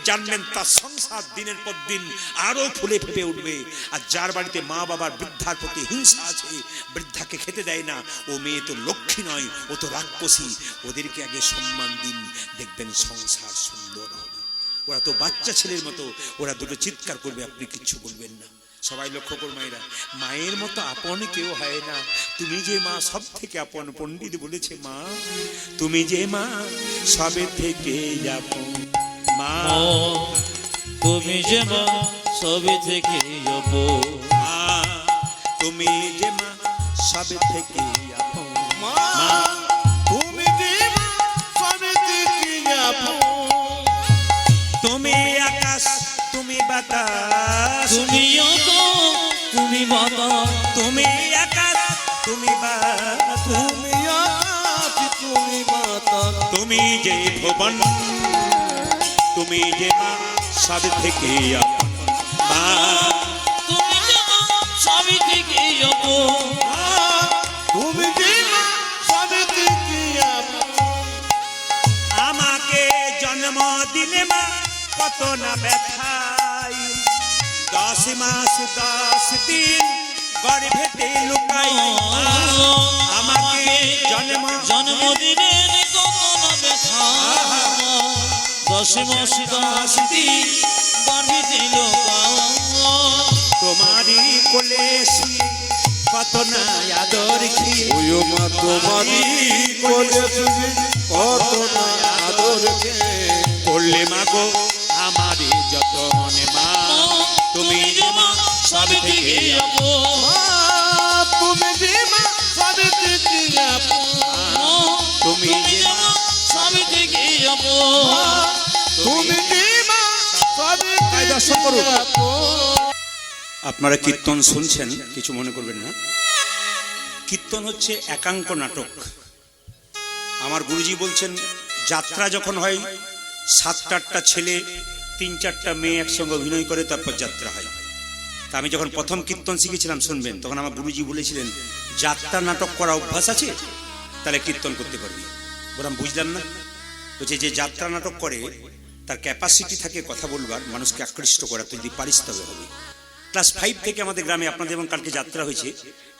জানবেন তার সংসার দিনের পর দিন আরো ফুলে ফেপে উঠবে। আর যার বাড়িতে মা বাবার বৃদ্ধার প্রতি হিংসা আছে, বৃদ্ধাকে খেতে দেয় না, ও মেয়ে তো লক্ষ্মী নয়, ও তো রাক্ষসী, ওদেরকে আগে সম্মান দিন, দেখবেন সংসার সুন্দর হবে। ওরা তো বাচ্চা ছেলের মতো, ওরা দুটো চিৎকার করবে, আপনি কিচ্ছু বলবেন না। সবাই লক্ষ্য কর মায়েরা, মায়ের মতো আপন কেউ হয় না। তুমি যে মা সব থেকে আপন, পণ্ডিত বলেছে মা তুমি যে মা সবে থেকে আপন। মা তুমি যে মা সবে থেকে আপন, মা তুমি যে মা সবে থেকে আপন। মা তুমি যে মা সবে থেকে আপন। তুমি আকাশ তুমি বাতাস, তুমি আকাশ তুমি বাতাস, তুমি আকাশ তুমি বাতাস, তুমি আকাশ তুমি বাতাস, তুমি যে ভুবন, তুমি যে মা সব থেকে আপন। মা তুমি যে মা সবে থেকে আপন, তুমি যে মা সবে থেকে আপন। আমাকে জন্ম দিলে মা কত না ব্যথাই, 10 মাস 10 দিন গর্ভেতে লুকাই। আমাকে জন্মদিনে কত না ব্যথা, 10 মাস 10 দিন গর্ভেতে লুকাই। তোমারই কোলে শুয়ে কত না আদর খেয়ে, ওই মা তোমারই কোলে শুয়ে কত না আদর খেয়ে। করলে মা গো আমারই যতন। মা তুমি যে মা সব থেকে আপন। তুমি যে মা সবে থেকে আপন, তুমি যে মা সবে থেকে আপন, তুমি যে মা সবে থেকে আপন। আপনারা কীর্তন শুনছেন, কিছু মনে করবেন না। কীর্তন হচ্ছে একাঙ্ক নাটক। আমার গুরুজি বলছেন, যাত্রা যখন হয় 7-8টা ছেলে 3-4টা মেয়ে একসঙ্গে অভিনয় করে, তারপর যাত্রা হয়। তা আমি যখন প্রথম কীর্তন শিখেছিলাম শুনবেন, তখন আমার গুরুজি বলেছিলেন, যাত্রা নাটক করা অভ্যাস আছে তাহলে কীর্তন করতে পারবি। বললাম বুঝলাম না। বলছে যে যাত্রা নাটক করে তার ক্যাপাসিটি থাকে কথা বলবার, মানুষকে আকৃষ্ট করা, তুই যদি পারিস তবে হবে। ক্লাস 5 থেকে আমাদের গ্রামে, আপনাদের যেমন কালকে যাত্রা হয়েছে,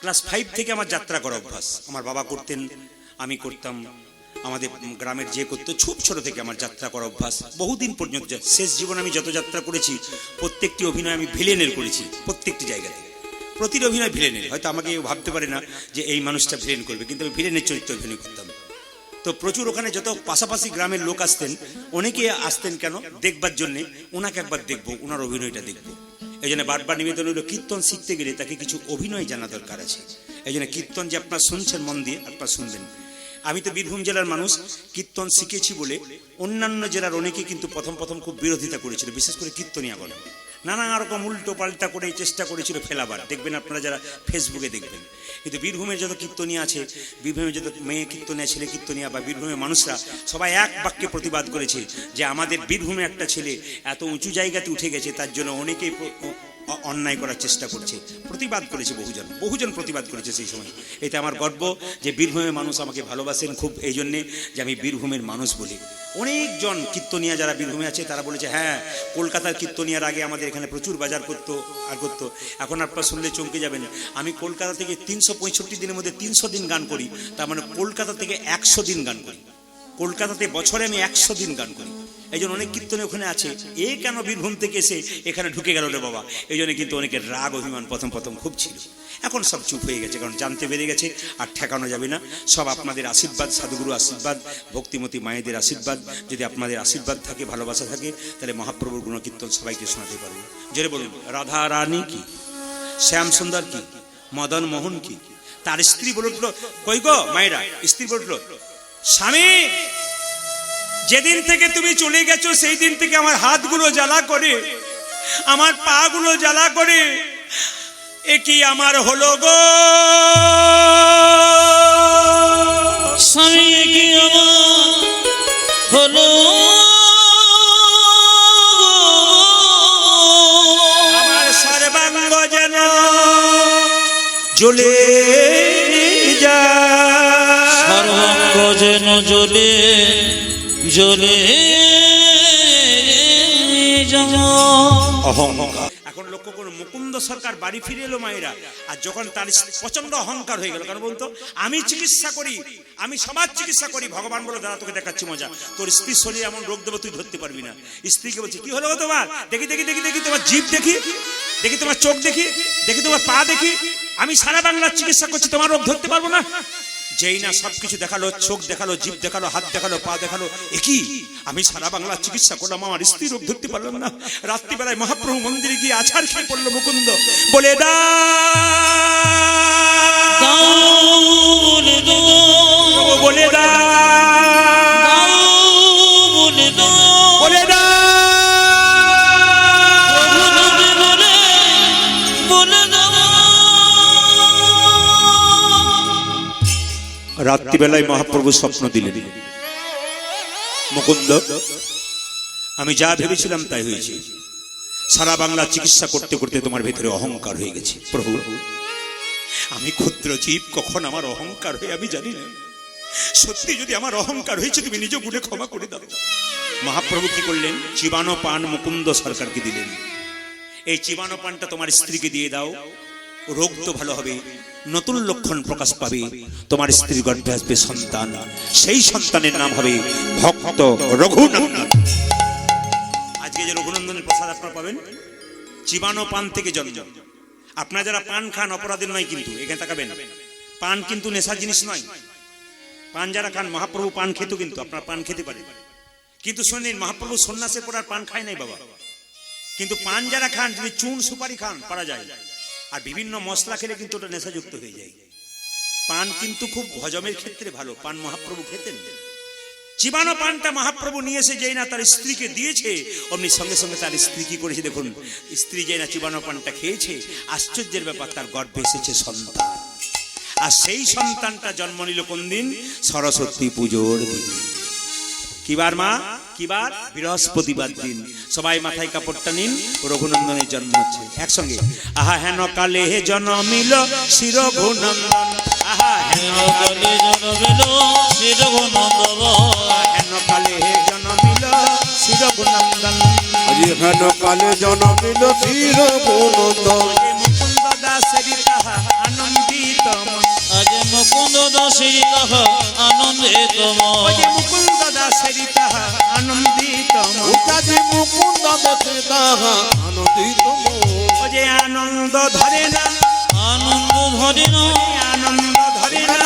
ক্লাস 5 থেকে আমার যাত্রা করা অভ্যাস। আমার বাবা করতেন, আমি করতাম, আমাদের গ্রামের যে করতো, খুব ছোট থেকে আমার যাত্রা করা অভ্যাস। বহুদিন পর্যন্ত, শেষ জীবন আমি যত যাত্রা করেছি প্রত্যেকটি অভিনয় আমি ভিলেনের করেছি, প্রত্যেকটি জায়গাতে। প্রতিটি অভিনয় ভিলেনের। হয়তো আমাকে ভাবতে পারে না যে এই মানুষটা ভিলেন করবে, কিন্তু আমি ভিলেনের চরিত্র অভিনয় করতাম। তো প্রচুর ওখানে যত পাশাপাশি গ্রামের লোক আসতেন, অনেকে আসতেন কেন দেখবার জন্যে, ওনাকে একবার দেখবো, ওনার অভিনয়টা দেখবো। এই জন্য বারবার নিবেদন হলো, কীর্তন শিখতে গেলে তাকে কিছু অভিনয় জানা দরকার আছে। এই জন্য কীর্তন যে আপনারা শুনছেন মন দিয়ে আপনারা শুনবেন। আমি তো বীরভূম জেলার মানুষ, কীর্তন শিখেছি বলে অন্যান্য জেলার অনেকে কিন্তু প্রথম খুব বিরোধিতা করেছিল, বিশেষ করে কীর্তনিয়াগণ। নানা রকম উল্টো পাল্টা করে চেষ্টা করেছিল ফেলাবার, দেখবেন আপনারা যারা ফেসবুকে দেখবেন। কিন্তু বীরভূমের যত কীর্তনিয়া আছে, বীরভূমের যত মেয়ে কীর্তনিয়া, ছেলে কীর্তনিয়া বা বীরভূমের মানুষরা সবাই এক বাক্যে প্রতিবাদ করেছে যে আমাদের বীরভূমে একটা ছেলে এত উঁচু জায়গাতে উঠে গেছে, তার জন্য অনেকেই অন্যায় করার চেষ্টা করছে। প্রতিবাদ করেছে বহুজন প্রতিবাদ করেছে সেই সময়। এতে আমার গর্ব যে বীরভূমের মানুষ আমাকে ভালোবাসেন খুব, এই জন্যে যে আমি বীরভূমের মানুষ বলি। অনেকজন কীর্তনিয়া যারা বীরভূমে আছে তারা বলেছে, হ্যাঁ কলকাতার কীর্তনিয়ার আগে আমাদের এখানে প্রচুর বাজার করতো। এখন আপনারা শুনলে চমকে যাবেন, আমি কলকাতা থেকে 365 দিনের মধ্যে 300 দিন গান করি। তার মানে কলকাতা থেকে 100 দিন গান করি। কলকাতাতে বছরে আমি 100 দিন গান করি। এই জন্য অনেক কীর্তনে ওখানে আছে, এ কেন বীরভূম থেকে এসে এখানে ঢুকে গেল রে বাবা। এই জন্য কিন্তু অনেকের রাগ অভিমান প্রথম প্রথম খুব ছিল, এখন সব চুপ হয়ে গেছে, কারণ জানতে পেরে গেছে আর ঠেকানো যাবে না। সব আপনাদের আশীর্বাদ, সাধুগুরু আশীর্বাদ, ভক্তিমতী মায়েদের আশীর্বাদ, যদি আপনাদের আশীর্বাদ থাকে, ভালোবাসা থাকে, তাহলে মহাপ্রভুর গুণকীর্তন সবাইকে শোনাতে পারবো। জোরে বলুন, রাধা রানী কি, শ্যাম সুন্দর কি, মদন মোহন কি। তার স্ত্রী বলে উঠলো, কই গো মায়েরা, স্ত্রী বলে উঠলো, স্বামী যেদিন থেকে তুমি চলে গেছো সেই দিন থেকে আমার হাতগুলো জ্বালা করে, আমার পা গুলো জ্বালা করে, এ কি আমার হলো গো স্বামী, এ কি আমার হলো, আমার সর্বাঙ্গ যেন জ্বলে যায়, সর্বাঙ্গ যেন জ্বলে জ্বলে অহংকার। এখন লক্ষ্য করুন, মুকুন্দ সরকার বাড়ি ফিরে এলো মায়েরা, আর যখন তার প্রচন্ড অহংকার হয়ে গেল, কারণ বলতো আমি চিকিৎসা করি, আমি সমাজ চিকিৎসা করি। ভগবান বলে, দাদা তোকে দেখাচ্ছি মজা, তোর স্ত্রীর শরীরে এমন রোগ দেবো তুই ধরতে পারবি না। স্ত্রীকে বলছে, কি হলো গো তোমার, দেখি দেখি দেখি দেখি তোমার জিভ দেখি, দেখি তোমার চোখ দেখি, দেখি তোমার পা দেখি, আমি সারা বাংলার চিকিৎসা করছি, তোমার রোগ ধরতে পারবো না। যেই না সবকিছু দেখালো, চোখ দেখালো, জিভ দেখালো, হাত দেখালো, পা দেখালো, একই আমি সারা বাংলার চিকিৎসা করলাম, আমার স্ত্রী রোগ ধরতে পারলাম না। রাত্রিবেলায় মহাপ্রভু মন্দিরে গিয়ে আছাড় খেয়ে পড়লো মুকুন্দ, বলে দা বলে দা বলে দা রাত্রিবেলায় মহাপ্রভু স্বপ্ন দিলেন, মুকুন্দ আমি যা ভেবেছিলাম তাই হয়েছে, সারা বাংলা চিকিৎসা করতে করতে তোমার ভেতরে অহংকার হয়ে গেছে। প্রভু আমি ক্ষুদ্র জীব, কখন আমার অহংকার হয়ে আমি জানি না, সত্যি যদি আমার অহংকার হয়েছে তুমি নিজ গুণে ক্ষমা করে দাও। মহাপ্রভু কি করলেন, চিবানো পান মুকুন্দ সরকারকে দিলেন, এই চিবানো পানটা তোমার স্ত্রীকে দিয়ে দাও, রোগ তো ভালো হবে, নতুন লক্ষণ প্রকাশ পাবে, তোমার স্ত্রীর গর্ভে আসবে সন্তান, সেই সন্তানের নাম হবে ভক্ত রঘুনন্দন। আজকে যে রঘুনন্দনের প্রসাদ আপনারা পাবেন, চিবানো পান থেকে জন্ম। আপনারা যারা পান খান অপরাধের নয়, কিন্তু এখানে তাকাবেন, পান কিন্তু নেশার জিনিস নয়। পান যারা খান, মহাপ্রভু পান খেত, কিন্তু আপনারা পান খেতে পারেন, কিন্তু শুনেন মহাপ্রভু সন্ন্যাসের পর আর পান খায় নাই বাবা। কিন্তু পান যারা খান, যদি চুন সুপারি খান পারা যায়, আর বিভিন্ন মশলা খেলে কিন্তু ওটা নেশাযুক্ত হয়ে যায়। পান কিন্তু খুব হজমের ক্ষেত্রে ভালো, পান মহাপ্রভু খেতেন। চিবানো পানটা মহাপ্রভু নিয়ে এসে যেই না তার স্ত্রীকে দিয়েছে, অমনি সঙ্গে সঙ্গে তার স্ত্রী কি করেছে দেখুন, স্ত্রী যেই না চিবানো পানটা খেয়েছে, আশ্চর্যের ব্যাপার, তার গর্ভে এসেছে সন্তান। আর সেই সন্তানটা জন্ম নিল কোন দিন, সরস্বতী পুজোর দিন। কিবার মা, কিবার বৃহস্পতিবার দিন। সবাই মাথায় কাপড়টা নিন, রঘুনন্দনের জন্ম হচ্ছে একসঙ্গে। আহা হেন কালে হে জন্মিল শ্রী রঘুনন্দন, আহা হেন কালে জন্মিল শ্রী রঘুনন্দন, হেন কালে হে জন্মিল শ্রী রঘুনন্দন, হেন কালে জন্মিল শ্রী রঘুনন্দন, মুকুন্দ দাসেরি তাহা আনন্দিত মন, আজ মুকুন্দ দাসের তাহা আনন্দিত মন, মুকুন্দ দাসেরি তাহা আনন্দিত মন, উকাজি মুকুন্দ দাসে তাহা আনন্দিত মন, যে আনন্দ ধরে না, আনন্দ ধরে না, আনন্দ ধরে না,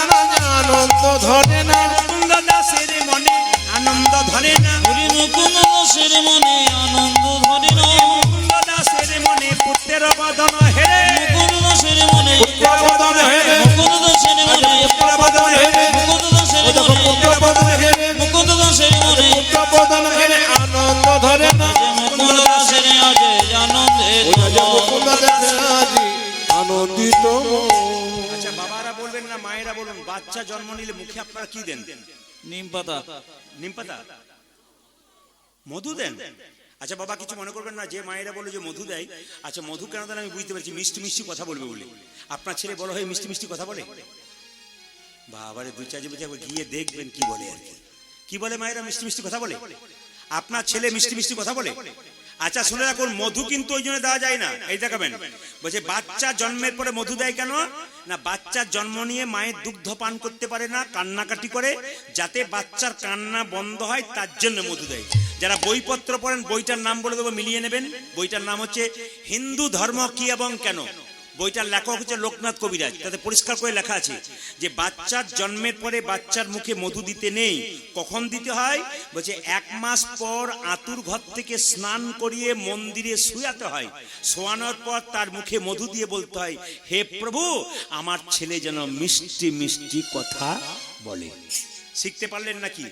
আনন্দ ধরে না, মুকুন্দ দাসের মনে আনন্দ ধরে না, মুকুন্দ দাসের মনে আনন্দ ধরে না, মুকুন্দ দাসের মনে পুত্রের বদন হেরে, মুকুন্দ দাসের মনে পুত্রবদন হেরে, মুকুন্দ দাসের মনে পুত্রবদন হেরে, মুকুন্দ দাসের মনে পুত্রবদন হেরে, মুকুন্দ দাসের মনে পুত্রবদন হেরে আনন্দ ধরে না, মুকুন্দ দাসের আজ আনন্দিত মুকুন্দ দাসে আজি আনন্দিত মন। আচ্ছা বাবারা বলবেন না, মায়েরা বলুন, বাচ্চা জন্ম নিলে মুখে আপনারা কি দেন? নিম পাতা, নিম পাতা, মধু দেন? আচ্ছা বাবা কিছু মনে করবেন না, যে মায়েরা বলে যে মধু দেয়, আচ্ছা মধু কেন দেন আমি বুঝতে পারছি, মিষ্টি মিষ্টি কথা বলবে বলে। আপনার ছেলে বড় হয়ে মিষ্টি মিষ্টি কথা বলে? বাবারে দুই চার বছর গিয়ে দেখবেন কি বলে আর কি বলে মায়েরা, মিষ্টি মিষ্টি কথা বলে? আপনার ছেলে মিষ্টি মিষ্টি কথা বলে? আচ্ছা শুনে রাখুন, মধু কিন্তু ওই জন্য দেওয়া যায় না, এই দেখাবেন বলছে বাচ্চা জন্মের পরে মধু দেয় কেন না, বাচ্চার জন্ম নিয়ে মায়ের দুগ্ধ পান করতে পারে না, কান্নাকাটি করে, যাতে বাচ্চার কান্না বন্ধ হয় তার জন্য মধু দেয়। যারা বইপত্র পড়েন বইটার নাম বলে দেবো, মিলিয়ে নেবেন। বইটার নাম হচ্ছে হিন্দু ধর্ম কি এবং কেন। বইটার লেখক হচ্ছে লোকনাথ কবিরাজ। তাতে পরিষ্কার করে লেখা আছে যে বাচ্চার জন্মের পরে বাচ্চার মুখে মধু দিতে নেই। কখন দিতে হয়? বলছে 1 মাস পর আতুর ঘর থেকে স্নান করিয়ে মন্দিরে শুয়াতে হয়। শোয়ানোর পর তার মুখে মধু দিয়ে বলতে হয়, হে প্রভু আমার ছেলে যেন মিষ্টি মিষ্টি কথা বলে। শিখতে পারলেন নাকি?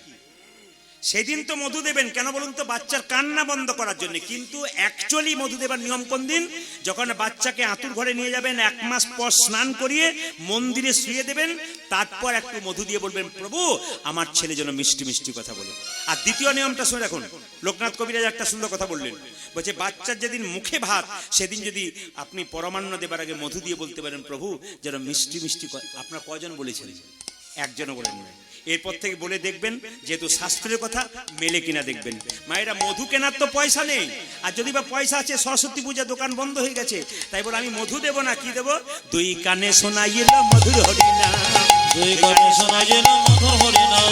সেদিন তো মধু দেবেন কেন বলুন তো? বাচ্চার কান্না বন্ধ করার জন্য। কিন্তু অ্যাকচুয়ালি মধু দেবার নিয়ম কোন দিন? যখন বাচ্চাকে আতুর ঘরে নিয়ে যাবেন, 1 মাস পর স্নান করিয়ে মন্দিরে শুয়ে দেবেন, তারপর একটু মধু দিয়ে বলবেন, প্রভু আমার ছেলে যেন মিষ্টি মিষ্টি কথা বলে। আর দ্বিতীয় নিয়মটা শুনে রাখুন, লোকনাথ কবিরাজ একটা সুন্দর কথা বললেন। বলছে বাচ্চার যেদিন মুখে ভাত, সেদিন যদি আপনি পরমান্ন দেবার আগে মধু দিয়ে বলতে পারেন, প্রভু যেন মিষ্টি মিষ্টি কথা। আপনার কয়জন বলেছেন? একজনও বলেন না। এরপর থেকে বলে দেখবেন, যেহেতু শাস্ত্রের কথা মেলে কিনা দেখবেন। মায়েরা মধু কেনার তো পয়সা নেই, আর যদি বা পয়সা আছে সরস্বতী পূজা দোকান বন্ধ হয়ে গেছে, তাই বলে আমি মধু দেবো না। কি দেবো? 2 কানে শোনাইল মধুর হরিনা, 2 কানে শোনাইল মধুর হরিনাম,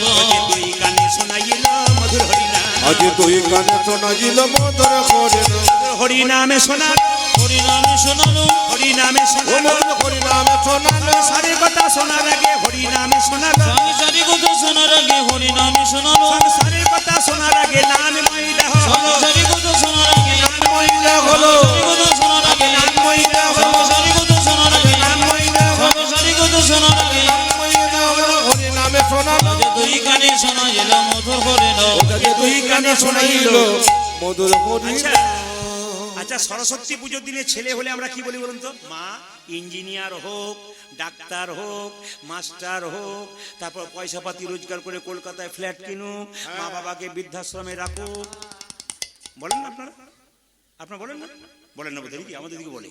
2 কানে শোনাইল মধুর হরিনা, আজ 2 কানে শোনাইল মধুর হরিনাম, হরিনামে শোনা, হরিনামে শোনালো, হরিনামে ও শোনালো, মধুর হরিনামে শোনালো, সারে কথা শোনার আগে হরিনামে শোনালো, সংসারী কথা শোনার আগে হরিনামে শোনালো, সারে কথা শোনার আগে নাম ময়দা হলো, সংসারী কথা শোনার আগে নাম মহিলা হলো, কথা শোনার আগে নাম মহিলা হলো, সংসারী কথা শোনার আগে নাম মহিলা হলো, সংসারী কথা শোনার আগে নাম মহিলা হলো, হরিনামে শোনালো, 2 কানে শোনাইল মধুর হরিনাম, 2 কানে শোনাইল মধুর হরিনাম। আচ্ছা, সরস্বতী পুজোর দিনে ছেলে হলে আমরা কি বলি বলুন তো? মা ইঞ্জিনিয়ার হোক, ডাক্তার হোক, মাস্টার হোক, তারপর পয়সা পাতি রোজগার করে কলকাতায় ফ্ল্যাট কিনুক, মা বাবাকে বৃদ্ধাশ্রমে রাখুক। বলেন না আপনারা? আপনারা বলেন না? বলেন না বোধহয় কি? আমাদের দিকে বলে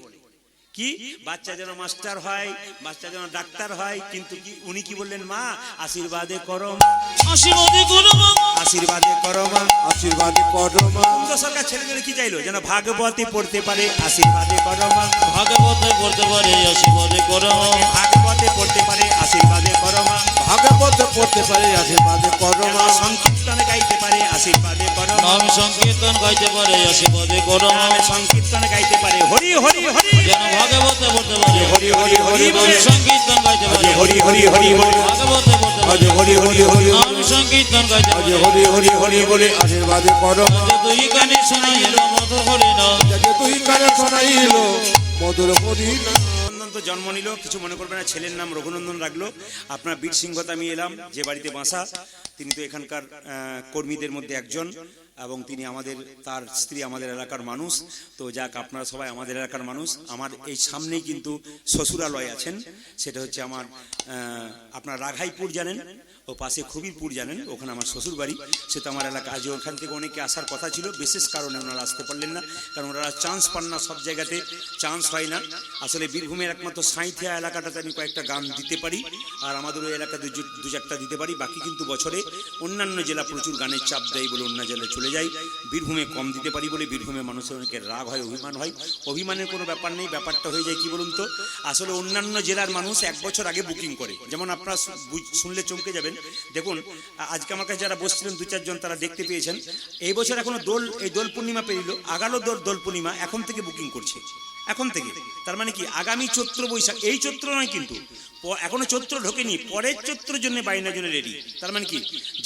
কি বাচ্চা যেন মাস্টার হয়, বাচ্চা যেন ডাক্তার হয়। কিন্তু কি উনি কি বললেন? মা আশীর্বাদে করো, আশীর্বাদে করো মা, আশীর্বাদে করো মা। আশীর্বাদ করো মা, তো সরকার ছেলেদের কি চাইলো? যেন ভাগবতে পড়তে পারে, আশীর্বাদে করো মা। ভাগবতে পড়তে পারে, আশীর্বাদে করো মা, ভাগবতে পড়তে পারে, আশীর্বাদে করো মা। ভাগবত পড়তে পারে, আশীর্বাদ করো মা, সংকীর্তনে গাইতে পারে, আশীর্বাদে করো মা। নাম সংকীর্তন গাইতে পারে, আশীর্বাদে করো মা, সংকীর্তনে গাইতে পারে, হরি হরি হরি, যেন ভাগবতে পড়তে পারে, হরি হরি হরি বলে, সংকীর্তন গাইতে পারে, হরি হরি হরি বলে, ভাগবতে পড়তে আজ পারে, হরি হরি হরি নাম সংকীর্তন গাইতে আজ পারে, হরি হরি হরি বলে, আশীর্বাদ করো মা, 2 কানে শোনাইল মধুর হরিনাম, যাকে 2 কানে শোনাইল মধুর হরিনাম। রঘুনন্দন তো জন্ম নিল, কিছু মনে করবে না। ছেলের নাম রঘুনন্দন রাখলো। আপনার বীর সিংহতে আমি এলাম, যে বাড়িতে বাসা, তিনি তো এখানকার কর্মীদের মধ্যে একজন, এবং তিনি আমাদের, তার স্ত্রী আমাদের এলাকার মানুষ। তো যাক, আপনারা সবাই আমাদের এলাকার মানুষ। আমার এই সামনেই কিন্তু শ্বশুরালয় আছেন, সেটা হচ্ছে আমার আপনার রাঘাইপুর জানেন, ও পাশে খুবিরপুর জানেন, ওখানে আমার শ্বশুর বাড়ি। সে তো আমার এলাকা। আজ ওখান থেকে অনেকে আসার কথা ছিল, বিশেষ কারণে ওনারা আসতে পারলেন না, কারণ ওনারা চান্স পান না, সব জায়গাতে চান্স হয় না। আসলে বীরভূমের একমাত্র সাঁইথিয়া এলাকাটাতে আমি কয়েকটা গান দিতে পারি, আর আমাদের ওই এলাকাতে 2-4টা দিতে পারি। বাকি কিন্তু বছরে অন্যান্য জেলা প্রচুর গানের চাপ দেয় বলে অন্য জেলায় চলে যাই। বীরভূমে কম দিতে পারি বলে বীরভূমে মানুষের অনেকের রাগ হয়, অভিমান হয়। অভিমানের কোনো ব্যাপার নেই, ব্যাপারটা হয়ে যায় কি বলুন তো? আসলে অন্যান্য জেলার মানুষ 1 বছর আগে বুকিং করে। যেমন আপনারা শুনলে চমকে যাবেন। দেখুন, আজকে আমার কাছে যারা বসছিলেন 2-4 জন, তারা দেখতে পেয়েছেন এই বছর এখনো এই দোল পূর্ণিমা পেরিল, আগালো দোল পূর্ণিমা, এখন থেকে বুকিং করছে, এখন থেকে। তার মানে কি আগামী চৈত্র বৈশাখ, এই চৈত্র নয় কিন্তু, এখনো চৈত্র ঢোকেনি, পরের চৈত্রের জন্য 22 জনে রেডি। তার মানে কি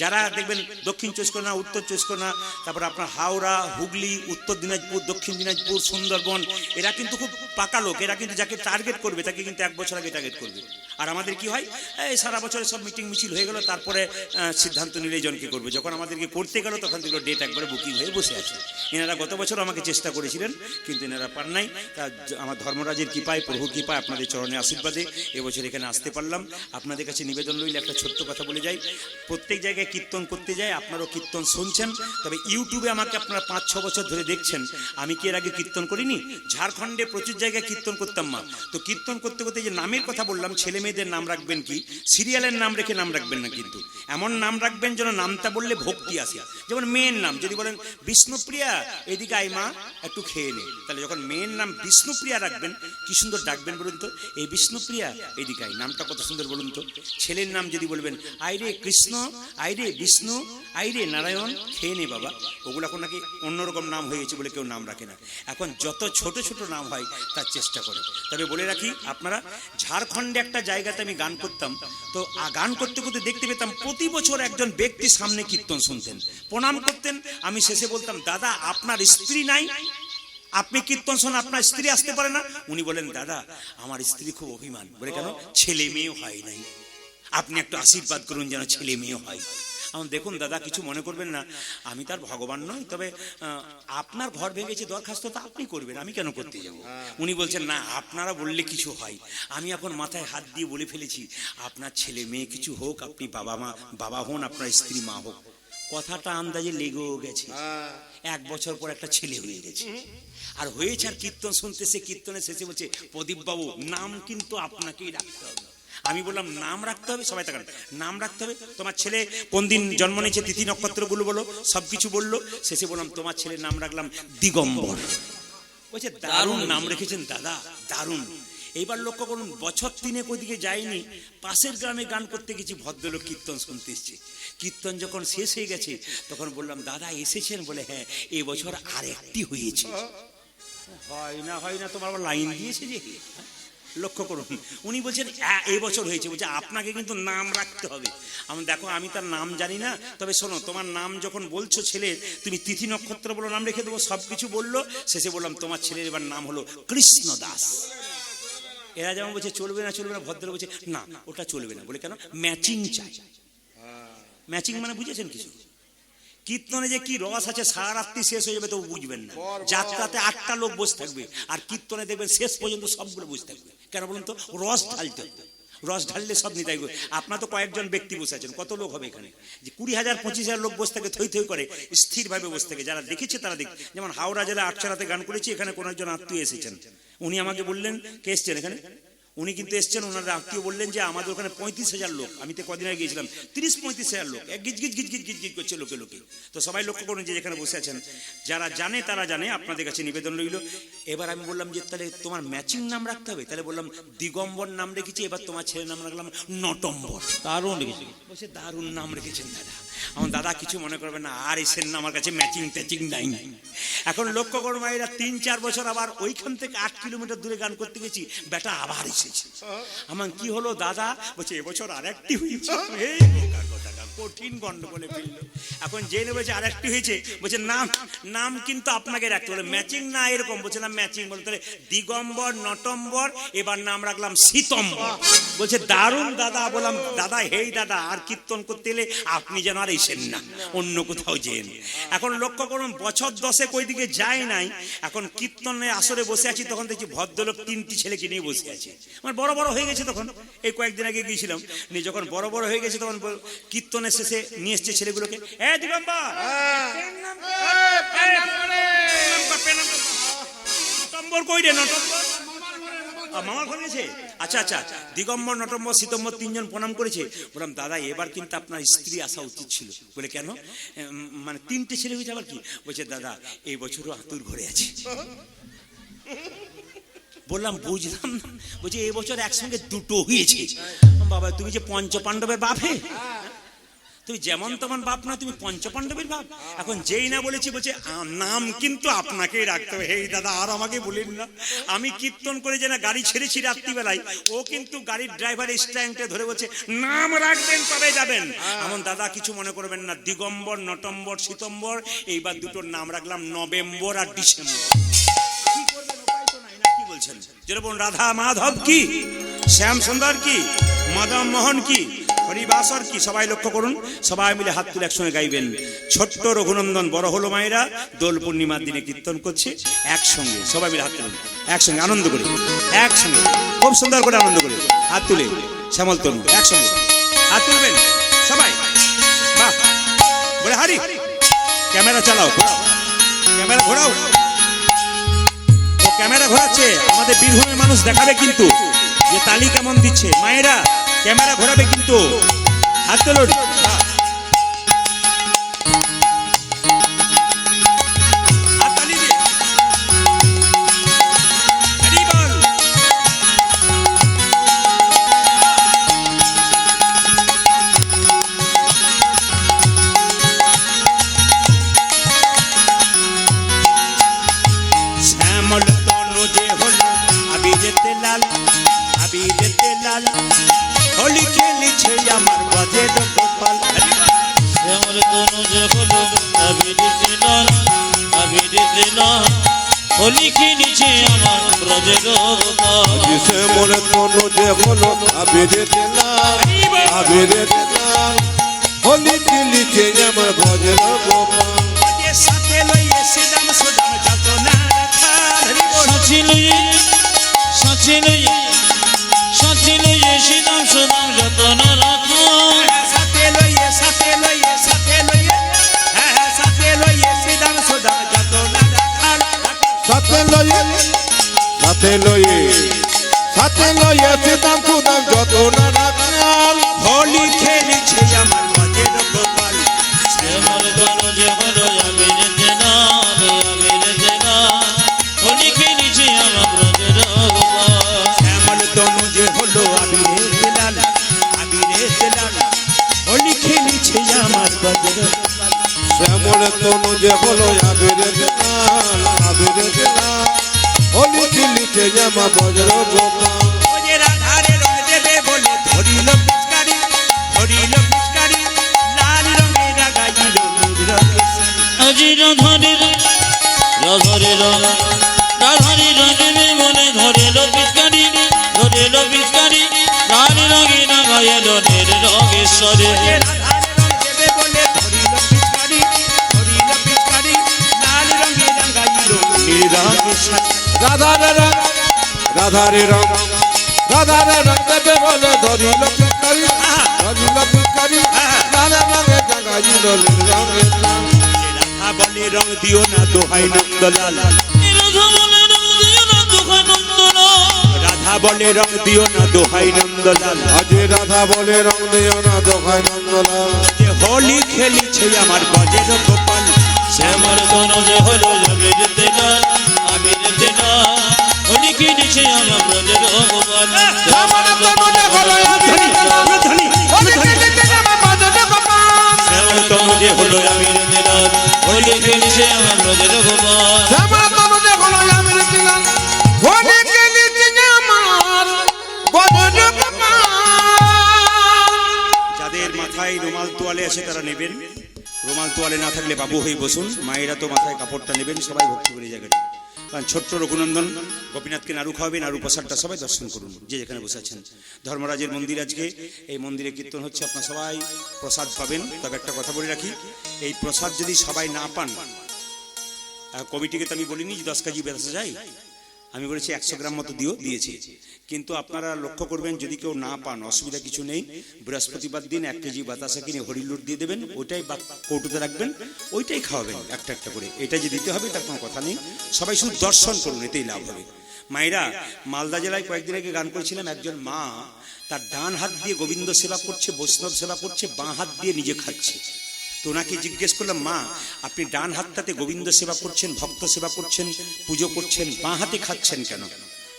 যারা দেখবেন দক্ষিণ 24 পরগনা, উত্তর 24 পরগনা, তারপর আপনার হাওড়া, হুগলি, উত্তর দিনাজপুর, দক্ষিণ দিনাজপুর, সুন্দরবন, এরা কিন্তু খুব পাকা লোক। এরা কিন্তু যাকে টার্গেট করবে তাকে কিন্তু 1 বছর আগে টার্গেট করবে। আর আমাদের কি হয়, এই সারা বছরে সব মিটিং মিছিল হয়ে গেল, তারপরে সিদ্ধান্ত নিলে জনকে করবে। যখন আমাদেরকে করতে গেল তখন দেখলো ডেট একবারে বুকিং হয়ে বসে আছে। এনারা গত বছর আমাকে চেষ্টা করেছিলেন, কিন্তু এনারা পার নাই। তা আমার ধর্মরাজের কৃপায়, প্রভু কৃপায়, আপনাদের চরণে আশীর্বাদে এবছর এখানে আসতে পারলাম। আপনাদের কাছে নিবেদন রইল, একটা ছোট্ট কথা বলে যাই। প্রত্যেক জায়গায় কীর্তন করতে যাই, আপনারাও কীর্তন শুনছেন, তবে ইউটিউবে আমাকে আপনারা 5-6 বছর ধরে দেখছেন। আমি কি এর আগে কীর্তন করিনি? ঝাড়খণ্ডে প্রচুর জায়গায় কীর্তন করতাম মা। তো কীর্তন করতে করতে যে নামের কথা বললাম, ছেলে মেয়েদের নাম রাখবেন কি সিরিয়ালের নাম রেখে নাম রাখবেন না, কিন্তু এমন নাম রাখবেন যেন নামটা বললে ভক্তি আসে। যেমন মেয়ের নাম যদি বলেন বিষ্ণুপ্রিয়া, এদিকে আই মা একটু খেয়ে নে, তাহলে যখন মেয়ের নাম বিষ্ণুপ্রিয়া রাখবেন। কি সুন্দর ডাকবেন বলুন তো, এই বিষ্ণুপ্রিয়া এদিকে আয়, নামটা কত সুন্দর বলুন তো। ছেলের নাম যদি বলবেন আইরে কৃষ্ণ, আইরে বিষ্ণু, আইরে নারায়ণ, খেয়ে নে বাবা, ওগুলো এখন নাকি অন্যরকম নাম হয়ে গেছে বলে কেউ নাম রাখে না। এখন যত ছোট ছোট নাম হয় তার চেষ্টা করে। তবে বলে রাখি আপনারা, ঝাড়খণ্ডে একটা জায়গাতে আমি গান করতাম, তো গান করতে করতে দেখতে পেতাম প্রতি বছর একজন ব্যক্তি সামনে কীর্তন শুনতেন, প্রণাম করতেন। আমি শেষে বলতাম, দাদা আপনার স্ত্রী নাই, আপনি কীর্তন শোন, আপনার স্ত্রী আসতে পারে না? উনি বলেন, দাদা আমার স্ত্রী খুব অভিমান। বলে কেন? ছেলে মেয়েও হয় নাই, আপনি একটু আশীর্বাদ করুন যেন ছেলে মেয়ে হয়। আমার দেখুন দাদা, কিছু মনে করবেন না, আমি তার ভগবান নই, তবে আপনার ঘর ভেঙেছে, দরখাস্ত তো আপনি করবেন, আমি কেন করতে যাব? উনি বলছেন, না আপনারা বললে কিছু হয়। আমি এখন মাথায় হাত দিয়ে বলে ফেলেছি, আপনার ছেলে মেয়ে কিছু হোক, আপনি বাবা হন, আপনার স্ত্রী মা হোক। কথাটা আন্দাজে লেগেও গেছে। 1 বছর পর একটা ছেলে হয়ে গেছে, আর হয়েছে, আর কীর্তন শুনতেছে, কীর্তনের শেষে বলছে, প্রদীপ বাবু নাম কিন্তু আপনাকেই রাখতে হবে। আমি বললাম, নাম রাখতে হবে? সবাই তাকান, নাম রাখতে হবে? তোমার ছেলে কোন দিন জন্ম নিয়েছে, তিথি নক্ষত্রগুলো বলো, সবকিছু বললো। শেষে বললাম, তোমার ছেলের নাম রাখলাম দিগম্বর। বলছে, দারুণ নাম রেখেছেন দাদা, দারুণ। এইবার লক্ষ্য করুন, বছর 3 ওইদিকে যায়নি, পাশের গ্রামে গান করতে গেছি, ভদ্রলোক কীর্তন শুনতে এসছে। কীর্তন যখন শেষ হয়ে গেছে তখন বললাম, দাদা এসেছেন? বলে, হ্যাঁ, এবছর আর একটি হয়েছে। হয় না তোমার আবার লাইন দিয়েছে যে। লক্ষ্য করুন, উনি বলছেন এবছর হয়েছে। বলছে, আপনাকে কিন্তু নাম রাখতে হবে। আমি দেখো, আমি তার নাম জানি না, তবে শোনো, তোমার নাম যখন বলছো ছেলে, তুমি তিথি নক্ষত্র বলো, নাম রেখে দেবো। সবকিছু বললো, শেষে বললাম, তোমার ছেলের এবার নাম হলো কৃষ্ণ দাস। এরা যেমন বলছে চলবে না, ভদ্র বলছে না, ওটা চলবে না। বলে কেন? ম্যাচিং চাই। ম্যাচিং মানে বুঝেছেন কিছু? কীর্তনে যে কি রস আছে, সারা রাত্রি শেষ হয়ে যাবে তো বুঝবেন না। যাত্রাতে 8টা লোক বসে থাকবে, আর কীর্তনে দেখবেন শেষ পর্যন্ত সবগুলো বসে থাকবে। কেন বলুন তো? রস ঢালতে হবে। রস ঢাললে সব নিতাই। আপনার তো কয়েকজন ব্যক্তি বসে আছেন, কত লোক হবে এখানে? যে 20,000 25,000 লোক বসে থাকে, থই থই করে স্থিরভাবে বসে থাকে। যারা দেখেছে তারা দেখ, যেমন হাওড়া জেলা আটচারাতে গান করেছি, এখানে কোনো একজন আত্মীয় এসেছেন। উনি আমাকে বললেন, কে এসছেন এখানে? উনি কিন্তু এসছেন, ওনার আত্মীয় বললেন যে আমাদের ওখানে 35,000 লোক। আমি তো কদিন আগে গিয়েছিলাম, 30-35,000 লোক, এক গিজ গিজ গিজ গিজ গিজ গিজ করছে লোকে লোকে। তো সবাই লক্ষ্য করুন যে যেখানে বসে আছেন, যারা জানে তারা জানে, আপনাদের কাছে নিবেদন রইল। এবার আমি বললাম যে তাহলে তোমার ম্যাচিং নাম রাখতে হবে। তাহলে বললাম, দিগম্বর নাম রেখেছি, এবার তোমার ছেলের নাম রাখলাম নটম্বর। দারুণ লিখেছে। বলছে, দারুণ নাম রেখেছেন দাদা। আমার দাদা কিছু মনে করবে না, আর এসেন না, আমার কাছে ম্যাচিং ট্যাচিং নাই। এখন লক্ষ্য করো মায়েরা, 3-4 বছর আবার ওইখান থেকে 8 কিলোমিটার দূরে গান করতে গেছি, বেটা আবার এসেছে। আমার কি হলো দাদা? বলছে, এবছর আর একটি হয়েছে। কঠিন গন্ডগোলে ফেললো। এখন জেনে বলছে আর একটি হয়েছে, বলছে নাম কিন্তু আপনাকে রাখতে বলে, ম্যাচিং না এরকম। বলছিলাম ম্যাচিং, বলতে দিগম্বর নটম্বর, এবার নাম রাখলাম শীতম্বর। বলছে, দারুণ দাদা। বললাম, দাদা হেই দাদা, আর কীর্তন করতে এলে আপনি যেন আর এসেন না, অন্য কোথাও যেন। এখন লক্ষ্য করুন, বছর 10 ওইদিকে যায় নাই, এখন কীর্তনে আসরে বসে আছি, তখন দেখছি ভদ্রলোক 3টি ছেলেকে নিয়ে বসে আছে। মানে বড় বড় হয়ে গেছে তখন। এই কয়েকদিন আগে গিয়েছিলাম, যখন বড় বড় হয়ে গেছে তখন কীর্তনের শেষে নিয়ে এসছে ছেলেগুলোকে, দিগম্বর নটম্বর কই রে? নটম্বর মামার ঘরে গেছে। আচ্ছা আচ্ছা, দিগম্বর নটম্বর শীতম্বর 3জন প্রণাম করেছে। বললাম, দাদা এবার কিন্তু আপনার স্ত্রী আসা উচিত ছিল। বলে কেন? মানে 3টে ছেলে হয়েছে আবার কি? বলছে, দাদা এই বছরও আতুর ঘরে আছে। বললাম, বুঝলাম না। বলছে, এবছর একসঙ্গে 2টো হয়েছে। বাবা, তুমি যে পঞ্চপাণ্ডবের বাপ, হে তুমি যেমন তেমন বাপ না, তুমি পঞ্চপাণ্ডবের বাপ। এখন যেই না বলেছি, বলছে নাম কিন্তু আপনাকেই রাখতে হবে। হেই দাদা, আর আমাকে বলেন না, আমি কীর্তন করে যে না গাড়ি ছেড়েছি রাত্রিবেলায়, ও কিন্তু গাড়ির ড্রাইভার স্ট্যান্ডে ধরে বলছে নাম রাখবেন তবে যাবেন। এমন দাদা কিছু মনে করবেন না, দিগম্বর নটম্বর শীতম্বর, এইবার 2টোর নাম রাখলাম নভেম্বর আর ডিসেম্বর। কি করবেন, উপায় তো নাই না। কি বলছেন? যেরকম রাধা মাধব কি, শ্যাম সুন্দর কি, মদন মোহন কি, হরিবাসর কি, সবাই লক্ষ্য করুন। সবাই মিলে হাত তুলে একসঙ্গে গাইবেন। ছোট্ট রঘুনন্দন বড় হলো মায়েরা, দোল পূর্ণিমার দিনে কীর্তন করছে একসঙ্গে। সবাই মিলে হাত তুলুন, একসঙ্গে আনন্দ করে, একসঙ্গে খুব সুন্দর করে আনন্দ করে হাত তুলে শ্যামল তনু একসঙ্গে হাত তুলবেন সবাই। বাহ, বলে হারি। ক্যামেরা চালাও, ক্যামেরা ঘোরাও। ও ক্যামেরা ঘোরাচ্ছে, আমাদের বীরভূমের মানুষ দেখাবে কিন্তু যে তালি কেমন দিচ্ছে। মায়েরা ক্যামেরা ঘোরাবে কিন্তু, হাত তুলুন। লাল আবিরেতে লাল হোলি খেলেছে আমার ব্রজের গোপাল। শ্যামল তনু যে হলো আবিরেতে লাল আবিরেতে লাল হোলি খেলেছে আমার ব্রজের গোপাল। শ্যামল তনু যে হলো আবিরেতে লাল আবিরেতে লাল হোলি খেলিছে আমার ব্রজের গোপাল। সাথে লইয়ে শ্রীরাম সুদাম যত না রাখাল। সাথী লইয়ে সাথী লইয়ে সাথী লইয়ে শ্রীরাম সুদাম যতন রাখো। সাথে লইয়ে সাথে লইয়ে সাথে লইয়ে হ্যাঁ সাথে লইয়ে শ্রীরাম সুদাম যত না রাখাল। সাথে লয়ে সাথে লয়ে সাথে লয়ে সীতাম সুদাম যত না রাখাল। হোলি খেলেছে আমার ব্রজের গোপাল। শ্যামল তনু যে হলো আবিরেতে লাল আবিরেতে লাল হোলি খেলেছে আমার ব্রজের গোপাল। শ্যামল তনু যে হলো আবিরে লাল আবিরে লাল হোলি খেলেছে আমার ব্রজের গোপাল। শ্যামল তনু যে হলো আবিরেতে লাল আবিরেতে লাল হোলি খেলিছে আমার ব্রজের গোপাল। ওরে রাধারে রং দেবে বলে ধরিল পিচকারি ধরিল পিচকারি লাল রঙে রাগাইল নীল রঙে শাড়ি। আজি রাধারে রাধারে রাধারে রঙে মনে ধরেল পিচকারি ধরেল পিচকারি লাল রঙে রাগাইল নীল রঙেশ্বরে। ওরে রাধারে রং দেবে বলে ধরিল পিচকারি লাল রঙে রাগাইল নীল রঙে শাড়ি। রাধারে রং রাধারে রং রাধারে রং দেবে বলে ধরিল পিচকারি ধরিল পিচকারি লাল রঙে জাগাইল নীল রঙে শাড়ি। রাধা বলে রং দিও না দোহাই নন্দলাল। রাধা বলে রং দিও না দোহাই নন্দলাল। আজে রাধা বলে রং দিও না দোহাই নন্দলাল। যে হোলি খেলিছে আমার ব্রজের গোপাল। শ্যামল তনু যে হলো আবিরেতে লাল আবিরেতে লাল হোলি খেলেছে আমার ব্রজের গোপাল। শ্যামল তনু যে হলো আবিরেতে লাল শ্যামল তনু যে হলো আবিরেতে লাল হোলি খেলেছে আমার ব্রজের গোপাল। শ্যামল তনু যে হলো আবিরেতে লাল হোলি খেলিছে আমার ব্রজের গোপাল। যাদের মাথায় রুমাল তোয়ালে আছে তারা নেবেন, রুমাল তোয়ালে না থাকলে বাবু হয়ে বসুন। মায়েরা তো মাথায় কাপড়টা নেবেন, সবাই ভক্তি করে জায়গাটা। কারণ ছোট্ট রঘুনন্দন গোপীনাথকে নাড়ু খাওয়াবেন, নাড়ু প্রসাদটা সবাই দর্শন করুন যে যেখানে বসে আছেন। ধর্মরাজের মন্দির আজকে, এই মন্দিরে কীর্তন হচ্ছে, আপনার সবাই প্রসাদ পাবেন। তবে একটা কথা বলে রাখি, এই প্রসাদ যদি সবাই না পান, কমিটিকে তো আমি বলিনি যে 10 কেজি বেচা যায়, আমি বলেছি 100 গ্রাম মতো দিয়েছি। কিন্তু আপনারা লক্ষ্য করবেন, যদি কেউ না পান অসুবিধা কিছু নেই, বৃহস্পতিবার দিন 1 কেজি বাতাসা কিনে হরিলুট দিয়ে দেবেন, ওইটাই কৌটোতে রাখবেন, ওইটাই খাওয়াবেন একটা একটা করে। এটা যে দিতে হবে তার কোনো কথা নেই, সবাই শুধু দর্শন করুন, এতেই লাভ হবে। মায়েরা, মালদা জেলায় কয়েকদিন আগে গান করেছিলাম, একজন মা তার ডান হাত দিয়ে গোবিন্দ সেবা করছে, বৈষ্ণব সেবা করছে, বাঁ হাত দিয়ে নিজে খাচ্ছে। তো ওনাকে জিজ্ঞেস করলাম, মা আপনি ডান হাতটাতে গোবিন্দ সেবা করছেন, ভক্ত সেবা করছেন, পুজো করছেন, বাঁ হাতে খাচ্ছেন কেন?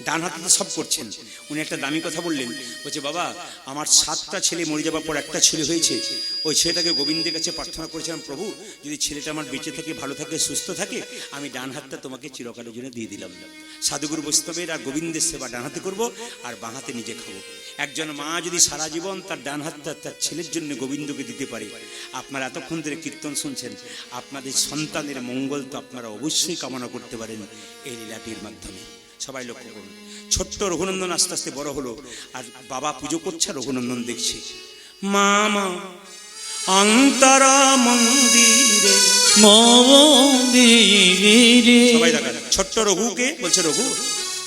ডান হাতে তো সব করছেন। উনি একটা দামি কথা বললেন, বলছে বাবা আমার 7টা ছেলে মরে যাবার পর একটা ছেলে হয়েছে, ওই ছেলেটাকে গোবিন্দের কাছে প্রার্থনা করেছিলাম, প্রভু যদি ছেলেটা আমার বেঁচে থাকে, ভালো থাকে, সুস্থ থাকে, আমি ডান হাতটা তোমাকে চিরকালের জন্য দিয়ে দিলাম। সাধুগুরু বৈষ্ণবের আর গোবিন্দের সেবা ডান হাতে করবো, আর বাঁ হাতে নিজে খাবো। একজন মা যদি সারা জীবন তার ডান হাতটা তার ছেলের জন্য গোবিন্দকে দিতে পারে, আপনারা এতক্ষণ ধরে কীর্তন শুনছেন, আপনাদের সন্তানের মঙ্গল তো আপনারা অবশ্যই কামনা করতে পারেন এই লীলাটির মাধ্যমে। সবাই লক্ষ্য করুন, ছোট্ট রঘুনন্দন আস্তে আস্তে বড় হলো, আর বাবা পুজো করছে, রঘুনন্দন দেখছে। মামা অন্তরা মন্দিরে মন্দিরে সবাই দেখান, ছোট্ট রঘুকে বলছে, রঘু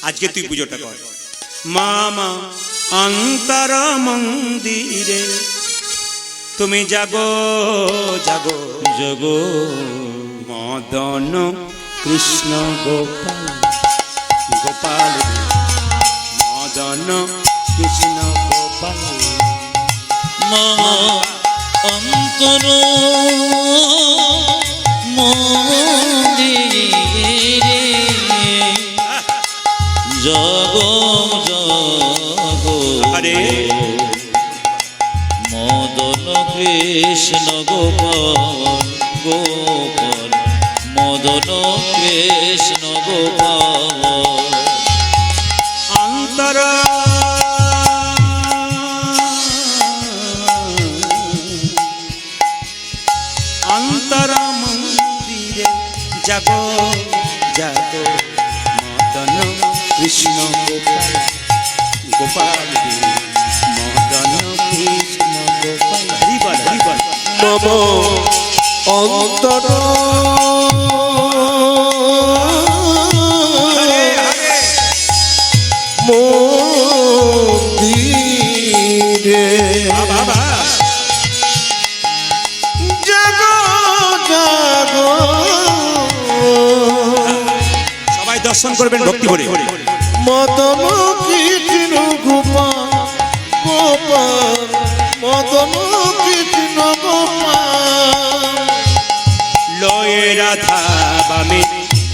আজকে তুই পুজোটা কর। মামা অন্তরা মন্দিরে তুমি জাগো জাগো জগো মদন কৃষ্ণ গোপাল গোপাল মদন কৃষ্ণ গোপাল। মা অন্তর মন্দিরে জগো জগো আরে মদন কৃষ্ণ গোপাল গোপাল মদন কৃষ্ণ গোপাল। অন্তর জাগো জাগো মদন কৃষ্ণ গোপাল গোপাল মদন কৃষ্ণ গোপাল হরিবল হরিবল মম অন্তর মন্দিরে বাবা জাগো জাগো সবাই দর্শন করবেন ভক্তি ভরে মদন কৃষ্ণ গোপাল গোপাল মদন কৃষ্ণ গোপাল লয়ে রাধা বামে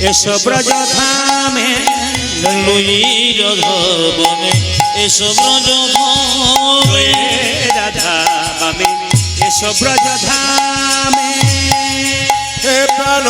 এসো ব্রজ ধামে লই রাধাবনে এসো ব্রজ ধামে লয়ে রাধা বামে এসো ব্রজ ধামে হে প্রাণ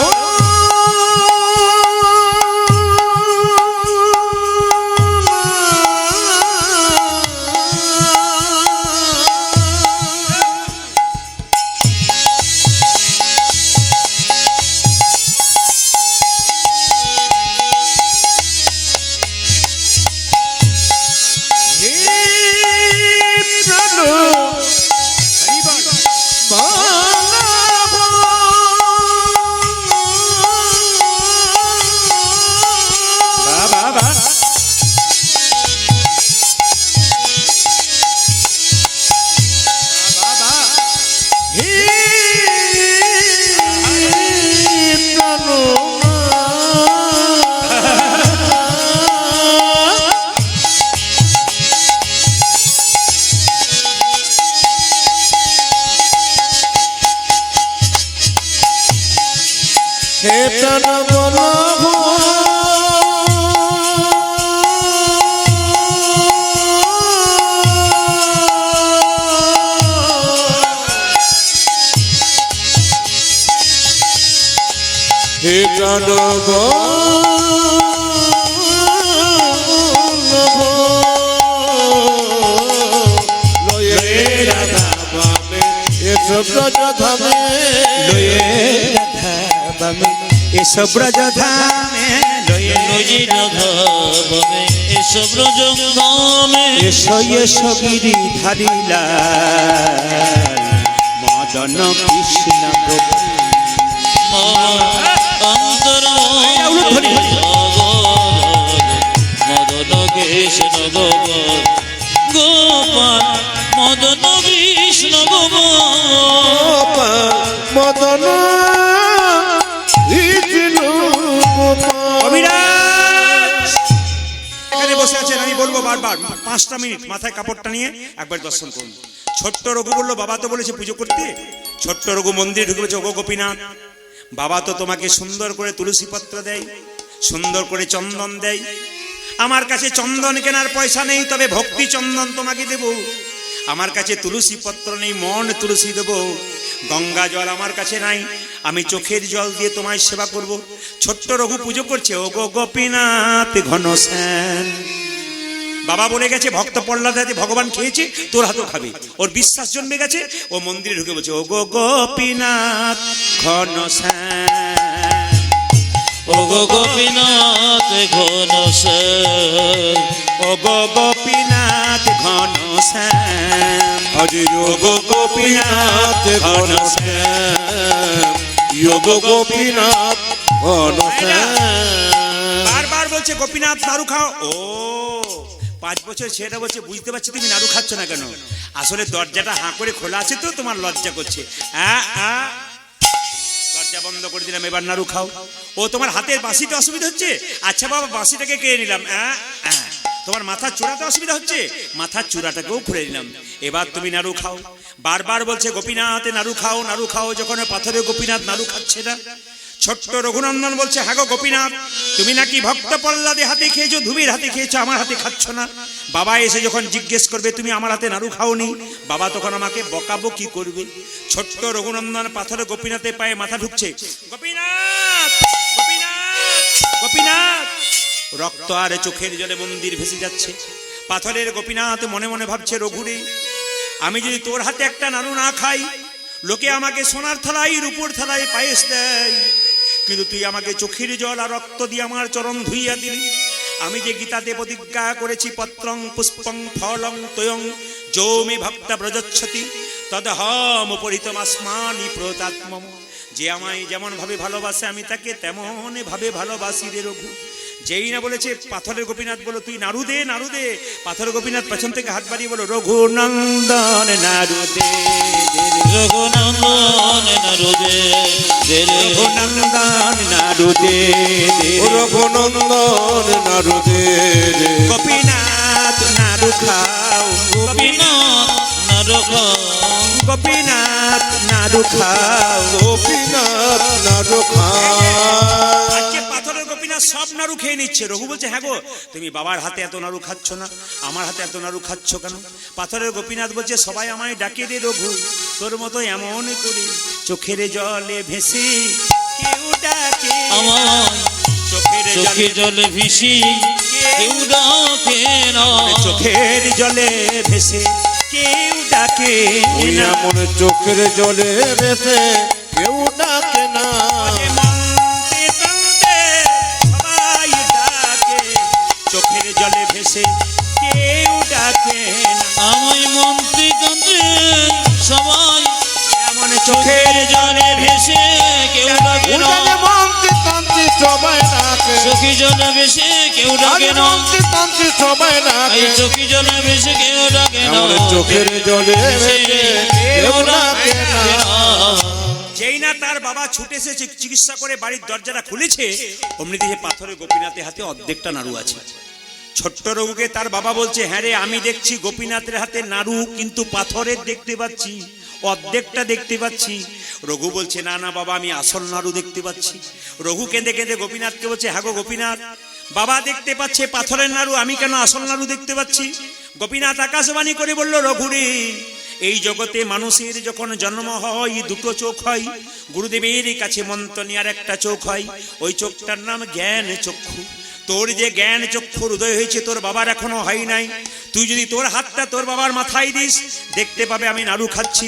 বাবা হে প্রাণ বলভ হে প্রাণ লয়ে রাধা বামে এসো ব্রজ ধামে লয়ে রাধা বামে এসো ব্রজ ধামে লয়ে লই রাধাবনে এসো ব্রজ ধামে এসো এসো গিরিধারী লাল মদন কৃষ্ণ গোপাল অন্তর মদন কৃষ্ণ গোপাল গোপাল মদন কৃষ্ণ গোপাল মদন কৃষ্ণ গোপাল কবিরাজ এখানে বসে আছেন, আমি বলবো বারবার 5টা মিনিট মাথায় কাপড়টা নিয়ে একবার দর্শন করুন। ছোট্ট রঘু বললো বাবা তো বলেছে পুজো করতে, ছোট্ট রঘু মন্দিরে ঢুকে বলেছে ওগো গোপীনাথ, বাবা তো তোমাকে সুন্দর করে তুলসী পত্র দেয়, সুন্দর করে চন্দন দেয়, আমার কাছে চন্দন কেনার পয়সা নেই, তবে ভক্তি চন্দন তোমাকে দেব। আমার কাছে তুলসী পত্র নেই, মন তুলসী দেব। গঙ্গা জল আমার কাছে নাই, আমি চোখের জল দিয়ে তোমায় সেবা করব। ছোট্ট রঘু পুজো করছে ওগো গোপীনাথ ঘনশ্যাম। বাবা বলে গেছে ভক্ত প্রহ্লাদ হাতে ভগবান খেয়েছে, তোর হাতও খাবে। ওর বিশ্বাস জন্মে গেছে, ও মন্দিরে ঢুকে বলছে ওগো গোপীনাথ ঘনশ্যাম। ওগো গোপীনাথ ঘনশ্যাম ওগো গোপীনাথ ঘনশ্যাম। হরি যোগো গোপীনাথ ঘনশ্যাম যোগো গোপীনাথ ঘনশ্যাম বারবার বলছে গোপীনাথ নাড়ু খাও। ও 5 বছর সেটা বলছে বুঝতে পারছি তুমি নাড়ু খাচ্ছ না কেন, আসলে দরজাটা হাঁ করে খোলা আছে তো তোমার লজ্জা করছে। দরজা বন্ধ করে দিলাম, এবার নাড়ু খাও। ও তোমার হাতের বাঁশিতে অসুবিধা হচ্ছে, আচ্ছা বাবা বাঁশিটাকে কেড়ে নিলাম। তোমার মাথার চূড়াতে অসুবিধা হচ্ছে, মাথার চূড়াটাকেও খুলে নিলাম, এবার তুমি নাড়ু খাও। বারবার বলছে গোপীনাথ নাড়ু খাও নাড়ু খাও, যখন পাথরে গোপীনাথ নাড়ু খাচ্ছে না। ছোট্ট রঘুনন্দন বলছে হ্যাঁ গো গোপীনাথ, তুমি নাকি ভক্ত প্রহ্লাদের হাতে খেয়েছো, ধুবির হাতে খেয়েছো, আমার হাতে খাচ্ছ না। বাবা এসে যখন জিজ্ঞেস করবে তুমি আমার হাতে নাড়ু খাওনি, বাবা তখন আমাকে বকাবো কি করবে। ছোট্ট রঘুনন্দন পাথরে গোপীনাথের পায়ে মাথা ঢুকছে, গোপীনাথ গোপীনাথ গোপীনাথ। রক্ত আর চোখের জলে মন্দির ভেসে যাচ্ছে। পাথরের গোপীনাথ মনে মনে ভাবছে রঘুরে, আমি যদি তোর হাতে একটা নাড়ু না খাই, লোকে আমাকে সোনার থালায় রূপোর থালায় পায়েস দেয়, কিন্তু তুই আমাকে চোখের জল আর রক্ত দিয়ে আমার চরণ ধুইয়া দিলি। আমি যে গীতাতে প্রতিজ্ঞা করেছি, পত্রং পুষ্পং ফলং তয়ং যৌমি ভক্তা ব্রজচ্ছতি তদহম উপরিতমাস্মানি প্রতাত্মম। যে আমায় যেমন ভাবে ভালোবাসে আমি তাকে তেমন ভাবে ভালোবাসি রে রঘু। যেই না বলেছে পাথরের গোপীনাথ বলো তুই নাড়ু দে নাড়ু দে, পাথরের গোপীনাথ পেছন থেকে হাত বাড়িয়ে বলো রঘুনন্দন নাড়ু দে রঘুনন্দন নারদে রঘুনন্দন নাড়ু দে রঘুনন্দন নারদে গোপীনাথ নাড়ু খাও গোপীনাথ নারদ গোপীনাথ নাড়ু খাও। গোপীনাথ নাড়ু খায়। আজকে পাথরের গোপীনাথ সব নাড়ু খেয়ে নিচ্ছে। রঘু বলছে হ্যাঁ গো, তুমি বাবার হাতে এত নাড়ু খাচ্ছ না, আমার হাতে এত নাড়ু খাচ্ছ কেন? পাথরের গোপীনাথ বলছে সবাই আমায় ডাকে রে রঘু, তোর মতো এমন করি চোখের জলে ভেসে কেউ ডাকে আমায় চোখের চোখে জলে ভিসি কেউ ডাকে না। চোখের জলে ভেসে কেউ ডাকে ওই না। এমন চোখের জলে ভেসে কেউ ডাকে না। মন্তে তন্তে সবাই ডাকে, চোখের জলে ভেসে কেউ ডাকে না। আমায় মন্ত্রী তন্ত্রে সবাই এমন চোখের জলে ভেসে কেউ ডাকে না। উজানে মন্ত্রী তন্ত্রী সবাই ডাকে। চোখে জলে ভেসে কেউ ডাকে না। মন্ত্রী তন্ত্রী সবাই ডাকে। এই চোখে জলে ভেসে কেউ ডাকে না। এমন চোখের জলে ভেসে কেউ ডাকে না। যেই না তার বাবা ছুটে এসে চিকিৎসা করে বাড়ির দরজাটা খুলেছে, অমনি দিকে পাথরে গোপীনাথের হাতে অর্ধেকটা নাড়ু আছে। ছোট্ট রঘুকে তার বাবা বলছে হ্যাঁ রে, আমি দেখছি গোপীনাথের হাতে নাড়ু, কিন্তু পাথরের দেখতে পাচ্ছি অর্ধেকটা দেখতে পাচ্ছি। রঘু বলছে না না বাবা, আমি আসল নাড়ু দেখতে পাচ্ছি। রঘু কেঁদে কেঁদে গোপীনাথকে বলছে হ্যাঁ গো গোপীনাথ, বাবা দেখতে পাচ্ছে পাথরের নাড়ু, আমি কেন আসল নাড়ু দেখতে পাচ্ছি? গোপীনাথ আকাশবাণী করে বলল রঘুরে, এই জগতে মানুষের যখন জন্ম হয় দুটো চোখ হয়, গুরুদেবের কাছে মন্ত্র নেওয়ার একটা চোখ হয়, ওই চোখটার নাম জ্ঞান চক্ষু। তোর যে জ্ঞান চক্ষুর উদয় হয়েছে তোর বাবার এখনো হয় নাই। তুই যদি তোর হাতটা তোর বাবার মাথায় দিস, দেখতে পাবে আমি নাড়ু খাচ্ছি।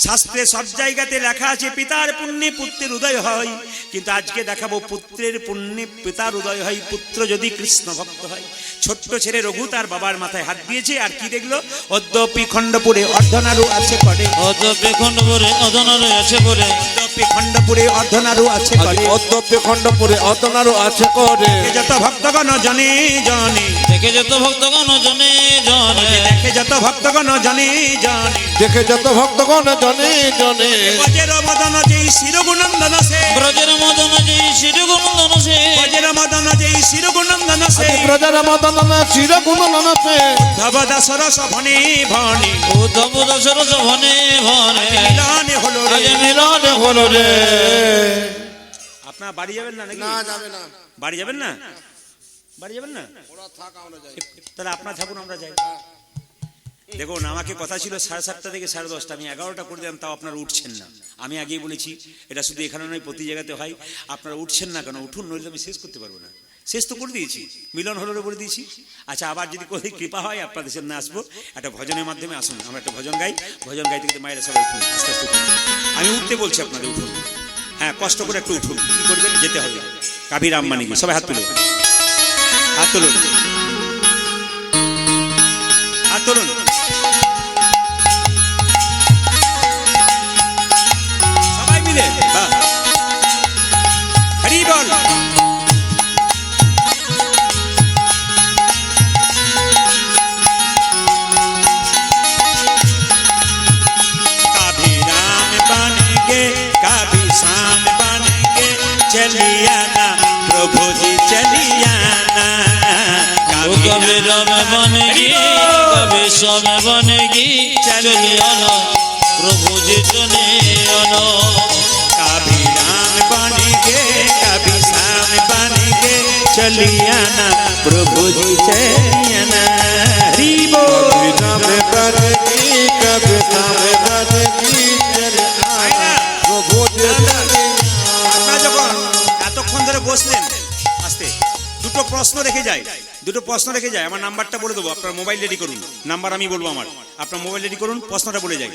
শাস্ত্রে সব জায়গাতে লেখা আছে পিতার পুণ্যে পুত্রের উদয় হয়, কিন্তু আজকে দেখাবো পুত্রের পুণ্যে পিতার উদয় হয়, পুত্র যদি কৃষ্ণ ভক্ত হয়। ছোট্ট ছেলে রঘু তার বাবার মাথায় হাত দিয়েছে, আর কি দেখলো? অদ্যপি খণ্ডপুরে অর্ধনাড়ু আছে করে, অদ্যপি খণ্ডপুরে অধনারে আছে করে, অদ্যপি খণ্ডপুরে অর্ধনাড়ু আছে করে, অদ্যপি খণ্ডপুরে অতনারও আছে করে। যত ভক্তগণ জনে জনে, দেখে যত ভক্তগণ জনে জনে, দেখে যত ভক্তগণ জনে জনে, দেখে যত ভক্তগণ জনে জনে। বজের মদন যেই শিরগুনন্দন সে, ব্রজের মদন যে শিরগুণন্দন সে, বজের মদন যেই শিরগুনন্দন সে, ব্রজর মদন চির গুণলন সে। ধবদাসর সভনে ভনে, উদ্ধব দশর ভনে ভনে, মিলন হলো রে। আজ মিলন হলো রে। আপনার বাড়ি যাবেন না নাকি? যাবে না। বাড়ি যাবেন না? বাড়ি যাবেন না? তাহলে আপনার থাকুন, আমরা যাই। দেখুন, আমাকে কথা ছিল 7:30 থেকে 10:30, আমি 11টা করে দিলাম, তাও আপনারা উঠছেন না। আমি আগেই বলেছি এটা শুধু এখানে নয়, প্রতি জায়গাতে হয়। আপনারা উঠছেন না কেন? উঠুন, নইলে আমি শেষ করতে পারবো না। শেষ তো করে দিয়েছি, মিলন হলো বলে দিয়েছি। আচ্ছা, আবার যদি কোনো কৃপা হয় আপনাদের সামনে আসবো, একটা ভজনের মাধ্যমে আসুন, আমরা একটা ভজন গাই। ভজন গাইতে গেলে মায়েরা সবাই উঠুন, আস্তে আস্তে উঠুন। আমি উঠতে বলছি, আপনাদের উঠুন। হ্যাঁ, কষ্ট করে একটু উঠুন। কি করবেন? যেতে হবে। কাবির আম্বানি কি সবাই হাত তুলে, হাত তুলুন, হাত তুলুন। সবাই মিলে বাহ, হরি বল। कभी राम बन के कभी शाम बन के चलिया ना प्रभु जी चलिया ना। कभी राम बनेगी कभी श्याम बनेगी, चले आना प्रभु जी चले आना। कभी राम बन के कभी शाम बन के चलिया ना प्रभु जी चलिया ना। हरि बोल। कभी नामे बनेगी कभी नामे बनेगी चले आना प्रभु जी चले आना। আপনারা যখন এতক্ষণ ধরে বসলেন, আস্তে দুটো প্রশ্ন রেখে যায় আমার নাম্বারটা বলে দেবো, আপনার মোবাইল রেডি করুন, নাম্বার আমি বলবো আমার, আপনার মোবাইল রেডি করুন, প্রশ্নটা বলে যাই।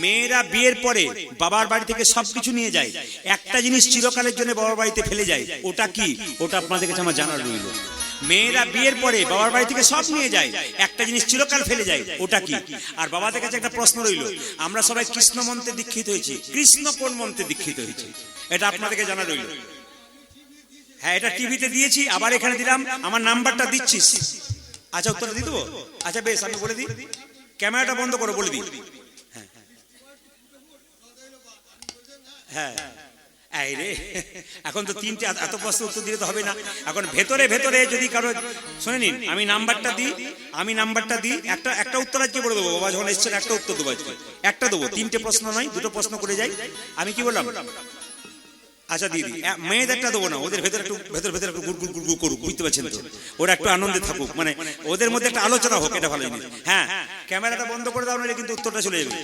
মেয়েরা বিয়ের পরে বাবার বাড়ি থেকে সবকিছু নিয়ে যায়, একটা জিনিস চিরকালের জন্য বাবার বাড়িতে ফেলে যায়, ওটা কি? ওটা আপনাদের কাছে আমার জানার রইল। মেয়েরা বিয়ের পরে বাবার বাড়ি থেকে সব নিয়ে যায়, একটা জিনিস চিরকাল ফেলে যায়, ওটা কি? আর বাবাদের কাছে একটা প্রশ্ন রইল, আমরা সবাই কৃষ্ণ মন্ত্রে দীক্ষিত হয়েছি, কৃষ্ণ কোন মন্ত্রে দীক্ষিত হয়েছে? এটা আপনাদেরকে জানা রইল। হ্যাঁ, এটা টিভিতে দিয়েছি, আবার এখানে দিলাম, আমার নাম্বারটা দিচ্ছিস। আচ্ছা, উত্তরটা দিয়ে দেবো? আচ্ছা বেশ, আমি বলে দিই, ক্যামেরাটা বন্ধ করো, বলে দিই। হ্যাঁ এই রে, এখন তো তিনটে, এত প্রশ্ন উত্তর দিলে তো হবে না। এখন ভেতরে ভেতরে যদি কারো, শুনে নিন, আমি নাম্বারটা দিই, একটা উত্তর আজকে বলে দেবো। বাবা যখন এসছেন একটা উত্তর দেবো আজকে, একটা দেবো, তিনটে প্রশ্ন নয়, দুটো প্রশ্ন করে যাই। আমি কি বললাম? আচ্ছা দিদি, মেয়েদেরটা দেবো না, ওদের ভেতরে একটু একটু গুড় করুক, বুঝতে পারছেন তো? ওরা একটু আনন্দে থাকুক, মানে ওদের মধ্যে একটা আলোচনা হোক, এটা ভালো জিনিস। হ্যাঁ, ক্যামেরাটা বন্ধ করে দাও, নাহলে কিন্তু উত্তরটা চলে যাবে।